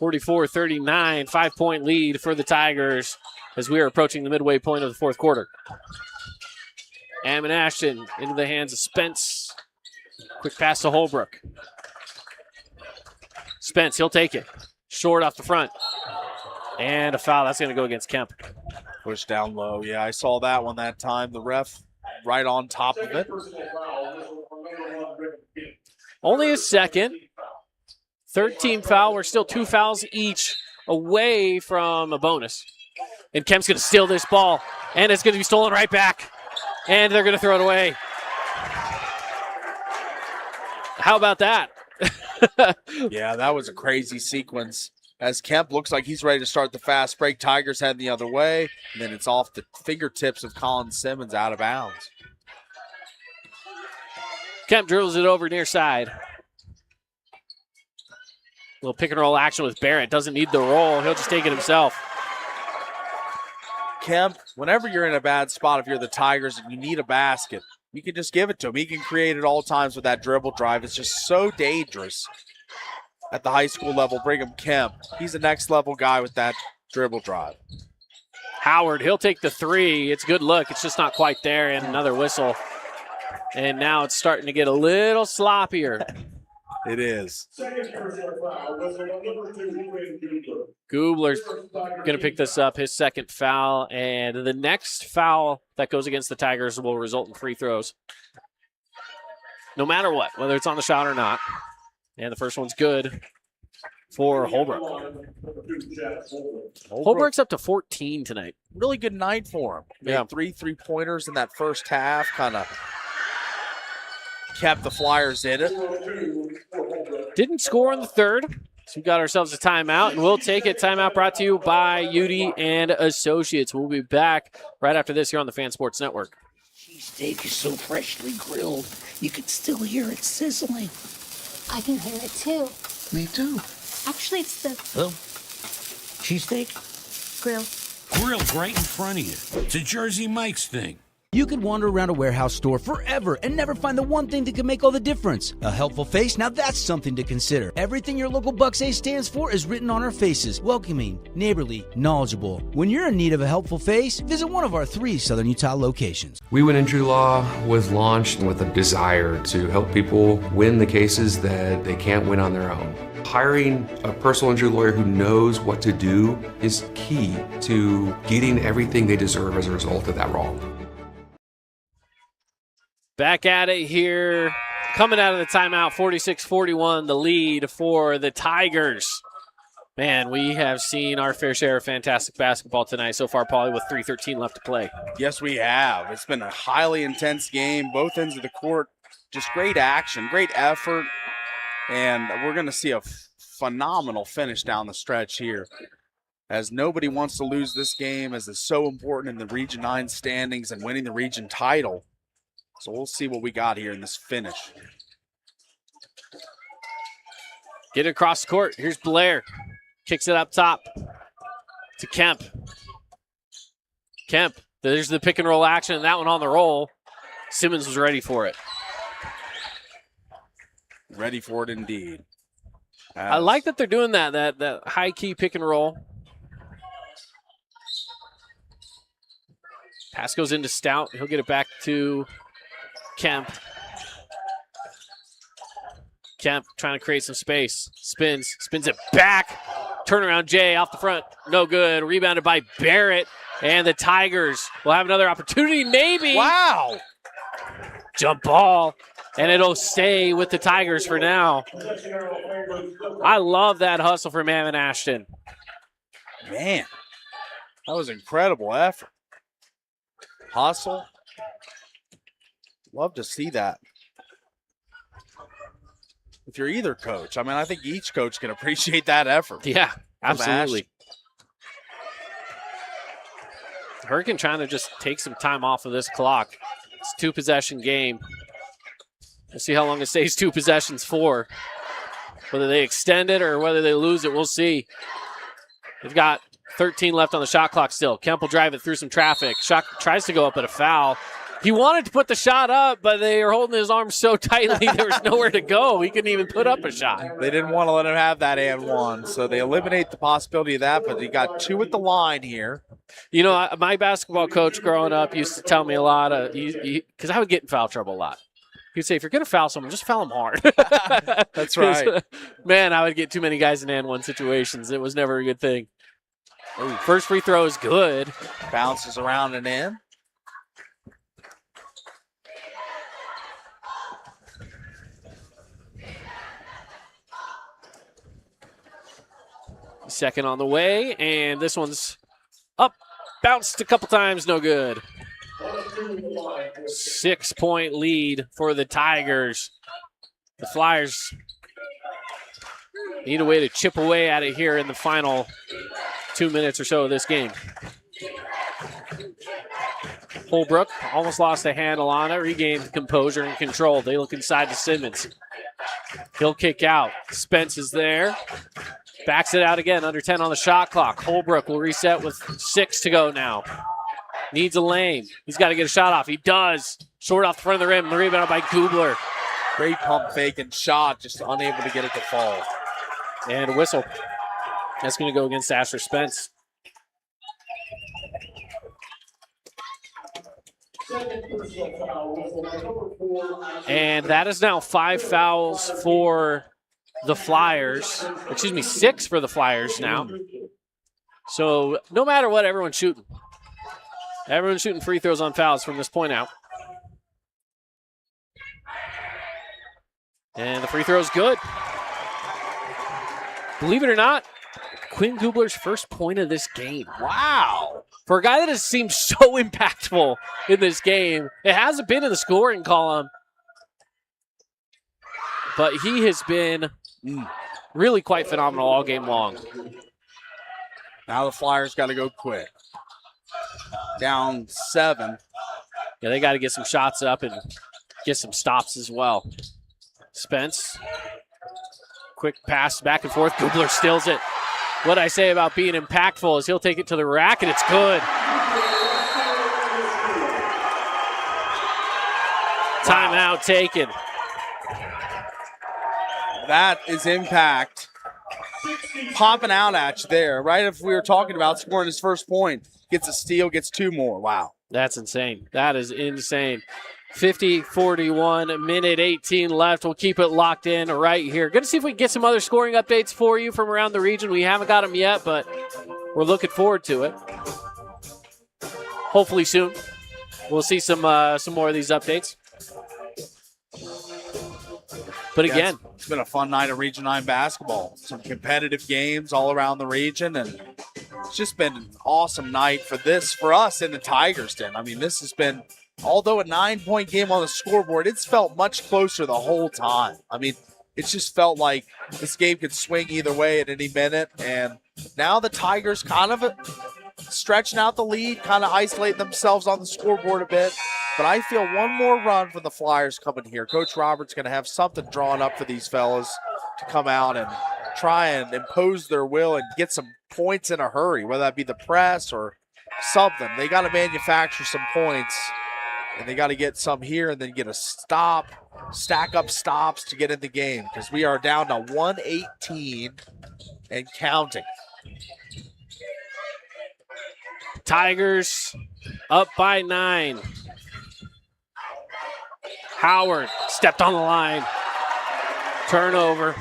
44-39, 5-point lead for the Tigers as we are approaching the midway point of the fourth quarter. Ammon Ashton into the hands of Spence. Quick pass to Holbrook. Spence, he'll take it. Short off the front. And a foul. That's going to go against Kemp. Push down low. Yeah, I saw that one that time. The ref right on top of it. Only a second. 13 foul. We're still 2 fouls each away from a bonus. And Kemp's going to steal this ball. And it's going to be stolen right back. And they're going to throw it away. How about that? Yeah, that was a crazy sequence. As Kemp looks like he's ready to start the fast break. Tigers heading the other way. And then it's off the fingertips of Colin Simmons out of bounds. Kemp drills it over near side. Little pick and roll action with Barrett. Doesn't need the roll. He'll just take it himself. Kemp, whenever you're in a bad spot, if you're the Tigers and you need a basket, you can just give it to him. He can create at all times with that dribble drive. It's just so dangerous at the high school level. Brigham Kemp, he's the next level guy with that dribble drive. Howard, he'll take the three. It's a good look. It's just not quite there. And another whistle. And now it's starting to get a little sloppier. It is. Gubler's going to pick this up, his second foul. And the next foul that goes against the Tigers will result in free throws. No matter what, whether it's on the shot or not. And the first one's good for Holbrook. Holbrook's up to 14 tonight. Really good night for him. Yeah. Made 3 3-pointers in that first half. Kind of kept the Flyers in it. Didn't score in the third. So we got ourselves a timeout, and we'll take it. Timeout brought to you by UD and Associates. We'll be back right after this here on the Fan Sports Network. Cheesesteak is so freshly grilled, you can still hear it sizzling. I can hear it too. Me too. Actually, it's the Oh, cheesesteak? grill. Grilled right in front of you. It's a Jersey Mike's thing. You could wander around a warehouse store forever and never find the one thing that can make all the difference. A helpful face? Now that's something to consider. Everything your local Bucks A stands for is written on our faces. Welcoming, neighborly, knowledgeable. When you're in need of a helpful face, visit one of our 3 Southern Utah locations. We Win Injury Law was launched with a desire to help people win the cases that they can't win on their own. Hiring a personal injury lawyer who knows what to do is key to getting everything they deserve as a result of that wrong. Back at it here. Coming out of the timeout, 46-41, the lead for the Tigers. Man, we have seen our fair share of fantastic basketball tonight so far, Paulie, with 3:13 left to play. Yes, we have. It's been a highly intense game. Both ends of the court, just great action, great effort. And we're going to see a phenomenal finish down the stretch here, as nobody wants to lose this game, as it's so important in the Region 9 standings and winning the region title. So we'll see what we got here in this finish. Get it across the court. Here's Blair. Kicks it up top to Kemp. Kemp, there's the pick and roll action, and that one on the roll. Simmons was ready for it. Ready for it indeed. I like that they're doing that high-key pick and roll. Pass goes into Stout. He'll get it back to Kemp. Kemp trying to create some space. Spins it back. Turnaround Jay off the front. No good. Rebounded by Barrett. And the Tigers will have another opportunity, maybe. Wow. Jump ball. And it'll stay with the Tigers for now. I love that hustle from Ammon Ashton. Man, that was incredible effort. hustle. Love to see that. If you're either coach, I mean, I think each coach can appreciate that effort. Yeah, absolutely. Hurricane trying to just take some time off of this clock. It's a 2-possession game. We'll see how long it stays 2 possessions for. Whether they extend it or whether they lose it, we'll see. They've got 13 left on the shot clock still. Kemp will drive it through some traffic. Shot tries to go up, but a foul. He wanted to put the shot up, but they were holding his arms so tightly there was nowhere to go. He couldn't even put up a shot. They didn't want to let him have that and one, so they eliminate the possibility of that, but he got 2 at the line here. You know, my basketball coach growing up used to tell me a lot of, because I would get in foul trouble a lot. He'd say, if you're going to foul someone, just foul them hard. That's right. Man, I would get too many guys in and one situations. It was never a good thing. Ooh, first free throw is good. Bounces around and in. Second on the way, and this one's up. Bounced a couple times, no good. 6-point lead for the Tigers. The Flyers need a way to chip away at it here in the final 2 minutes or so of this game. Holbrook almost lost a handle on it, regained composure and control. They look inside to Simmons. He'll kick out. Spence is there. Backs it out again, under 10 on the shot clock. Holbrook will reset with 6 to go now. Needs a lane. He's got to get a shot off. He does. Short off the front of the rim. The rebound by Kubler. Great pump fake and shot, just unable to get it to fall. And a whistle. That's going to go against Asher Spence. And that is now 5 fouls for the Flyers. Excuse me, 6 for the Flyers now. So no matter what, everyone's shooting. Everyone's shooting free throws on fouls from this point out. And the free throw is good. Believe it or not, Quinn Kubler's first point of this game. Wow. For a guy that has seemed so impactful in this game, it hasn't been in the scoring column, but he has been really quite phenomenal all game long. Now the Flyers got to go quick. Down 7. Yeah, they got to get some shots up and get some stops as well. Spence, quick pass back and forth. Kubler steals it. What I say about being impactful is he'll take it to the rack, and it's good. Timeout taken. That is impact. Popping out at you there. Right if we were talking about scoring his first point. Gets a steal, gets 2 more. Wow. That's insane. That is insane. 50-41, minute 18 left. We'll keep it locked in right here. Going to see if we can get some other scoring updates for you from around the region. We haven't got them yet, but we're looking forward to it. Hopefully soon. We'll see some more of these updates. But again, it's been a fun night of Region 9 basketball. Some competitive games all around the region, and it's just been an awesome night for us in the Tigers Den. I mean, this has been, although a 9-point game on the scoreboard, it's felt much closer the whole time. I mean, it's just felt like this game could swing either way at any minute, and now the Tigers kind of stretching out the lead, kind of isolating themselves on the scoreboard a bit. But I feel one more run from the Flyers coming here. Coach Roberts going to have something drawn up for these fellas to come out and try and impose their will and get some points in a hurry, whether that be the press or something. They got to manufacture some points, and they got to get some here and then get a stop, stack up stops to get in the game, because we are down to 118 and counting. Tigers up by 9. Howard stepped on the line. Turnover.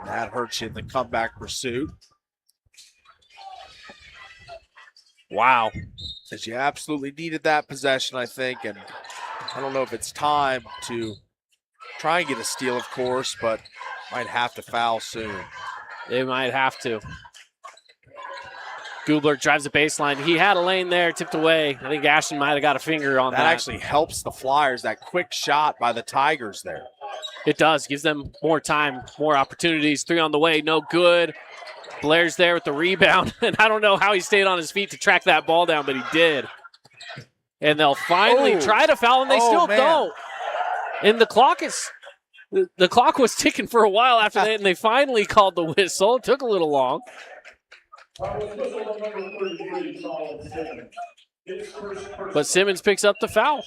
That hurts you in the comeback pursuit. Wow. Because you absolutely needed that possession, I think. And I don't know if it's time to try and get a steal, of course, but might have to foul soon. They might have to. Gubler drives the baseline. He had a lane there, tipped away. I think Ashton might have got a finger on that. That actually helps the Flyers, that quick shot by the Tigers there. It does. Gives them more time, more opportunities. 3 on the way, no good. Blair's there with the rebound, and I don't know how he stayed on his feet to track that ball down, but he did. And they'll finally try to foul, and they still don't. And the clock was ticking for a while after that, and they finally called the whistle. It took a little long. But Simmons picks up the foul.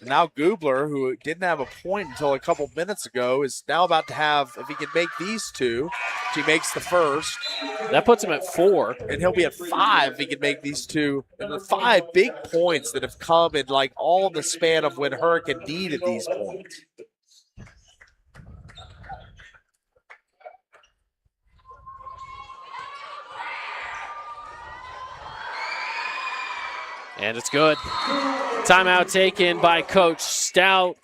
Now Gubler, who didn't have a point until a couple minutes ago, is now about to have, if he can make these two, if he makes the first. That puts him at 4. And he'll be at 5 if he can make these two. And the 5 big points that have come in like all in the span of when Hurricane needed these points. And it's good. Timeout taken by Coach Stout.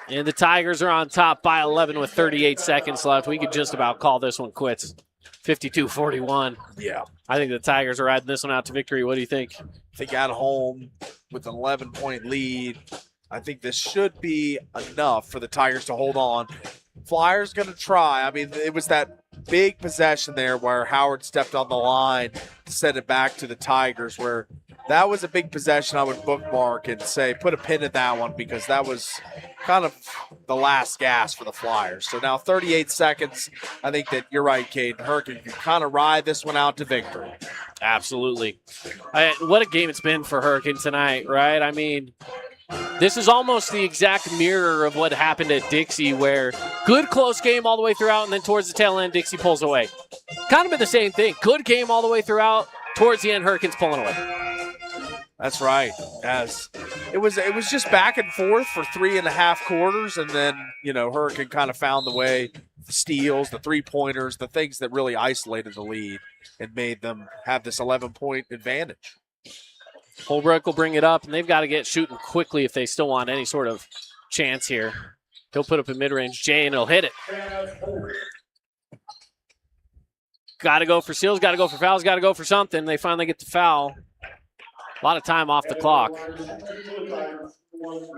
And the Tigers are on top by 11 with 38 seconds left. We could just about call this one quits. 52-41. Yeah. I think the Tigers are riding this one out to victory. What do you think? I think at home with an 11-point lead, I think this should be enough for the Tigers to hold on. Flyers going to try. I mean, it was that big possession there where Howard stepped on the line to send it back to the Tigers, where that was a big possession I would bookmark and say put a pin in that one, because that was kind of the last gas for the Flyers. So now 38 seconds. I think that you're right, Cade. Hurricane can kind of ride this one out to victory. Absolutely. What a game it's been for Hurricane tonight, right? I mean, this is almost the exact mirror of what happened at Dixie, where good close game all the way throughout, and then towards the tail end, Dixie pulls away. Kind of been the same thing. Good game all the way throughout. Towards the end, Hurricane's pulling away. That's right. As it was just back and forth for 3.5 quarters, and then, Hurricane kind of found the way, the steals, the three-pointers, the things that really isolated the lead and made them have this 11-point advantage. Holbrook will bring it up, and they've got to get shooting quickly if they still want any sort of chance here. He'll put up a mid-range J, and he'll hit it. Got to go for steals, got to go for fouls, got to go for something. They finally get the foul. A lot of time off the clock.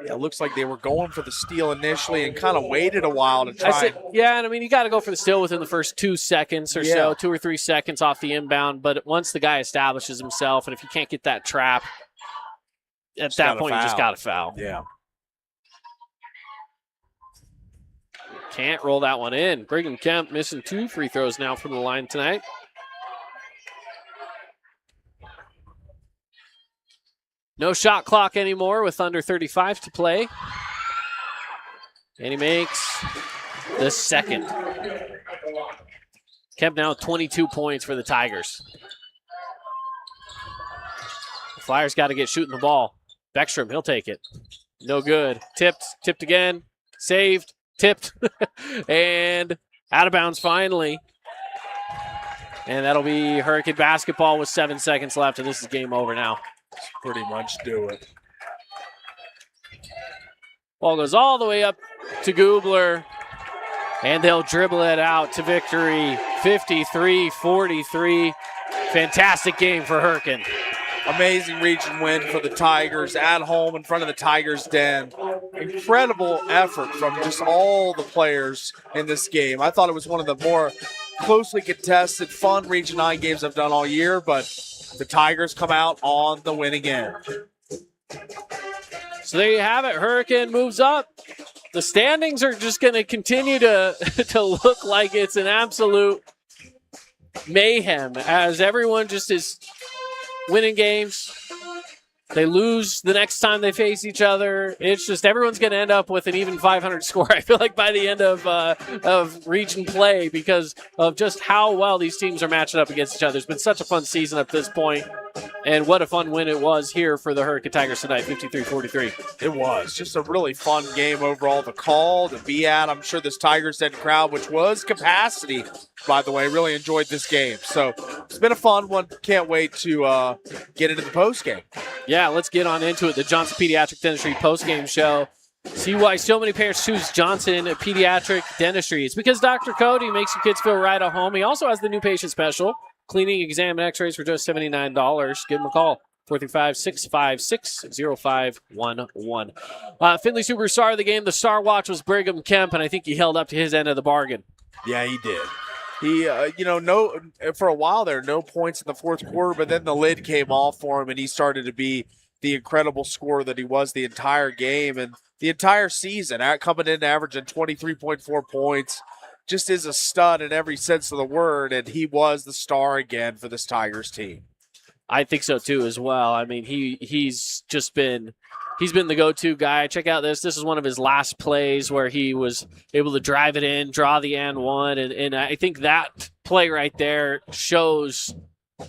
Yeah, it looks like they were going for the steal initially and kind of waited a while to try. And I mean, you got to go for the steal within the first 2 seconds or so, 2 or 3 seconds off the inbound. But once the guy establishes himself, and if you can't get that trap, at that point, you just got to foul. Yeah. Can't roll that one in. Brigham Kemp missing 2 free throws now from the line tonight. No shot clock anymore with under 35 to play. And he makes the second. Kemp now with 22 points for the Tigers. The Flyers got to get shooting the ball. Beckstrom, he'll take it. No good. Tipped again. Saved, tipped, and out of bounds finally. And that'll be Hurricane basketball with 7 seconds left, and this is game over now. Pretty much do it. Ball goes all the way up to Gubler, and they'll dribble it out to victory, 53-43. Fantastic game for Hurricane. Amazing region win for the Tigers at home in front of the Tigers' den. Incredible effort from just all the players in this game. I thought it was one of the more closely contested, fun Region 9 games I've done all year, but the Tigers come out on the win again. So there you have it. Hurricane moves up. The standings are just going to continue to look like it's an absolute mayhem as everyone just is winning games. They lose the next time they face each other. It's just everyone's going to end up with an even 500 score, I feel like, by the end of region play because of just how well these teams are matching up against each other. It's been such a fun season at this point, and what a fun win it was here for the Hurricane Tigers tonight, 53-43. It was just a really fun game overall. The call to be at, I'm sure this Tigers Den crowd, which was capacity, by the way, really enjoyed this game. So it's been a fun one. Can't wait to get into the post game. Yeah, let's get on into it. The Johnson Pediatric Dentistry post-game show. See why so many parents choose Johnson Pediatric Dentistry. It's because Dr. Cody makes your kids feel right at home. He also has the new patient special, cleaning, exam, and x-rays for just $79. Give him a call, 435-656-0511. Findlay Superstar of the game, the Star Watch was Brigham Kemp, and I think he held up to his end of the bargain. Yeah, he did. He, no, for a while there, no points in the fourth quarter, but then the lid came off for him, and he started to be the incredible scorer that he was the entire game and the entire season, coming in averaging 23.4 points. Just is a stud in every sense of the word, and he was the star again for this Tigers team. I think so too as well. I mean, he's been the go-to guy. Check out this. This is one of his last plays where he was able to drive it in, draw the and one, and I think that play right there shows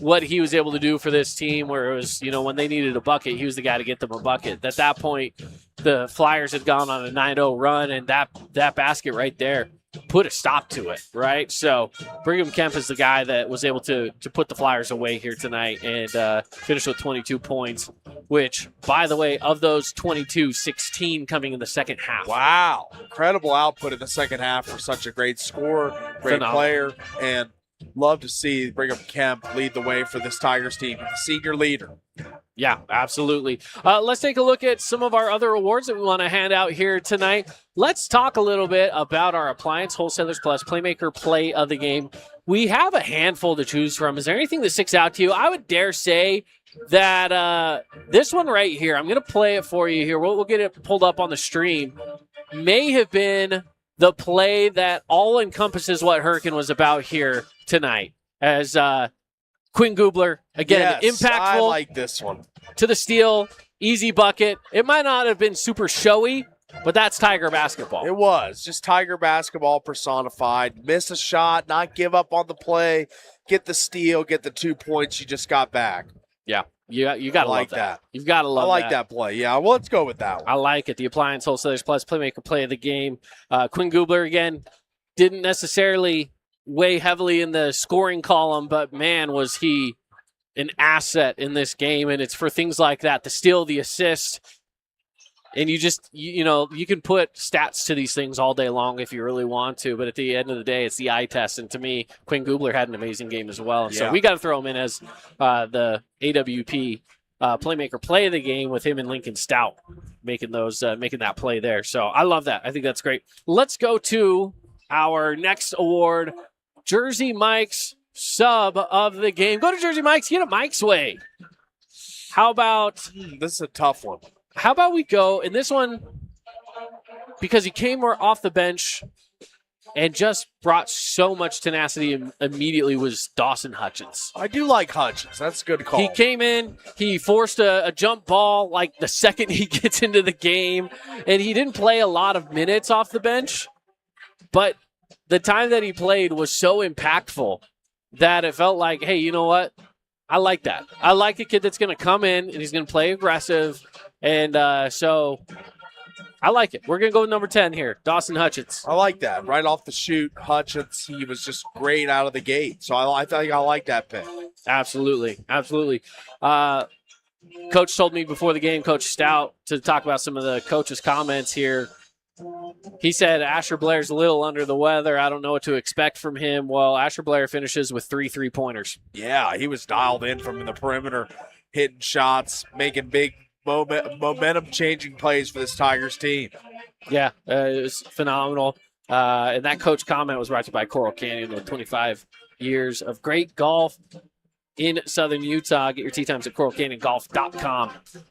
what he was able to do for this team, where it was, when they needed a bucket, he was the guy to get them a bucket. At that point, the Flyers had gone on a 9-0 run, and that basket right there put a stop to it, right? So Brigham Kemp is the guy that was able to put the Flyers away here tonight and finish with 22 points, which, by the way, of those 22, 16 coming in the second half. Wow. Incredible output in the second half for such a great scorer, great player, and love to see Brigham Kemp lead the way for this Tigers team, the senior leader. Yeah, absolutely. Let's take a look at some of our other awards that we want to hand out here tonight. Let's talk a little bit about our Appliance Wholesalers Plus Playmaker Play of the Game. We have a handful to choose from. Is there anything that sticks out to you? I would dare say that this one right here, I'm going to play it for you here. We'll get it pulled up on the stream. May have been the play that all encompasses what Hurricane was about here tonight. As Quinn Gubler, again, yes, impactful. I like this one. To the steal, easy bucket. It might not have been super showy, but that's Tiger basketball. It was just Tiger basketball personified. Miss a shot, not give up on the play, get the steal, get the 2 points you just got back. Yeah, you got to like love that. You've got to love that. I like that play. Yeah, well, let's go with that one. I like it. The Appliance Wholesalers Plus Playmaker Play of the Game. Quinn Gubler, again, didn't necessarily weigh heavily in the scoring column, but man, was he an asset in this game. And it's for things like that, the steal, the assist. And you just, you can put stats to these things all day long if you really want to, but at the end of the day, it's the eye test. And to me, Quinn Gubler had an amazing game as well. And so we got to throw him in as the AWP Playmaker Play of the Game with him and Lincoln Stout making that play there. So I love that. I think that's great. Let's go to our next award, Jersey Mike's Sub of the Game. Go to Jersey Mike's, get it Mike's way. How about... This is a tough one. How about we go, in this one, because he came off the bench and just brought so much tenacity immediately, was Dawson Hutchins. I do like Hutchins. That's a good call. He came in, he forced a jump ball like the second he gets into the game, and he didn't play a lot of minutes off the bench, but the time that he played was so impactful that it felt like, hey, you know what? I like that. I like a kid that's going to come in and he's going to play aggressive. And so I like it. We're going to go with number 10 here, Dawson Hutchins. I like that. Right off the shoot, Hutchins, he was just great out of the gate. So I think I like that pick. Absolutely. Absolutely. Coach told me before the game, Coach Stout, to talk about some of the coach's comments here. He said Asher Blair's a little under the weather. I don't know what to expect from him. Well, Asher Blair finishes with 3 3-pointers. Yeah, he was dialed in from the perimeter, hitting shots, making big momentum-changing plays for this Tigers team. Yeah, it was phenomenal. And that coach comment was brought to you by Coral Canyon with 25 years of great golf in Southern Utah. Get your tee times at coralcanyongolf.com.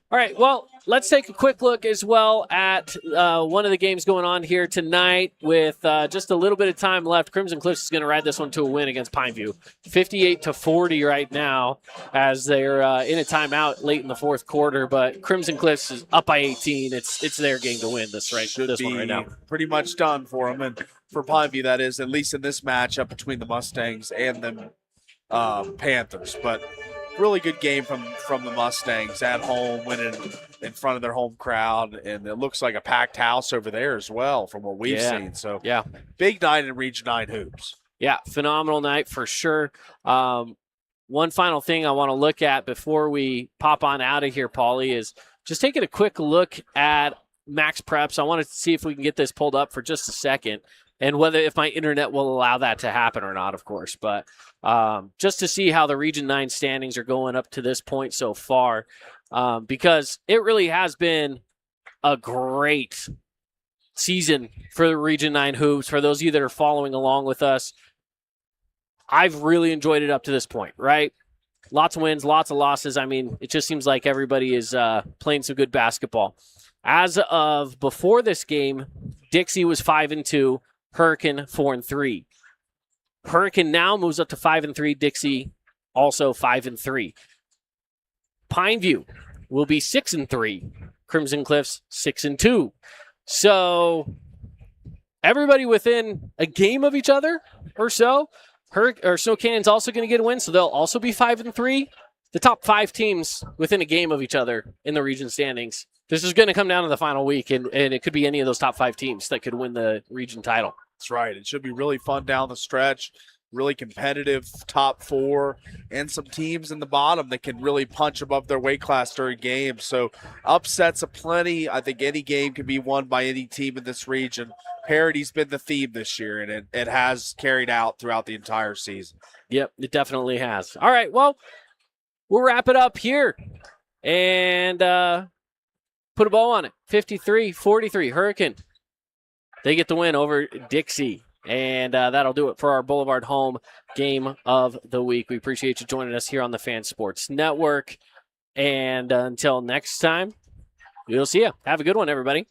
All right, well, let's take a quick look as well at one of the games going on here tonight with just a little bit of time left. Crimson Cliffs is going to ride this one to a win against Pineview. 58-40 right now as they're in a timeout late in the fourth quarter, but Crimson Cliffs is up by 18. It's their game to win this one right now. Pretty much done for them, and for Pineview, that is, at least in this matchup between the Mustangs and the Panthers. But really good game from the Mustangs at home, winning in front of their home crowd, and it looks like a packed house over there as well from what we've seen. So big night in Region 9 hoops. Yeah, phenomenal night for sure. One final thing I want to look at before we pop on out of here, Paulie, is just taking a quick look at Max Preps. I want to see if we can get this pulled up for just a second, and if my internet will allow that to happen or not, of course. But just to see how the Region 9 standings are going up to this point so far, because it really has been a great season for the Region 9 hoops. For those of you that are following along with us, I've really enjoyed it up to this point, right? Lots of wins, lots of losses. I mean, it just seems like everybody is playing some good basketball. As of before this game, Dixie was 5-2, Hurricane 4-3. Hurricane now moves up to 5-3, Dixie also 5-3. Pineview will be 6-3, Crimson Cliffs 6-2. So everybody within a game of each other or so. Snow Canyon's also going to get a win, so they'll also be 5-3. The top 5 teams within a game of each other in the region standings. This is going to come down to the final week, and it could be any of those top 5 teams that could win the region title. That's right. It should be really fun down the stretch. Really competitive top 4, and some teams in the bottom that can really punch above their weight class during games. So upsets aplenty. I think any game can be won by any team in this region. Parity's been the theme this year, and it has carried out throughout the entire season. Yep, it definitely has. All right, well, we'll wrap it up here and put a bow on it. 53-43, Hurricane. They get the win over Dixie. And that'll do it for our Boulevard Home game of the week. We appreciate you joining us here on the Fan Sports Network. And until next time, we'll see you. Have a good one, everybody.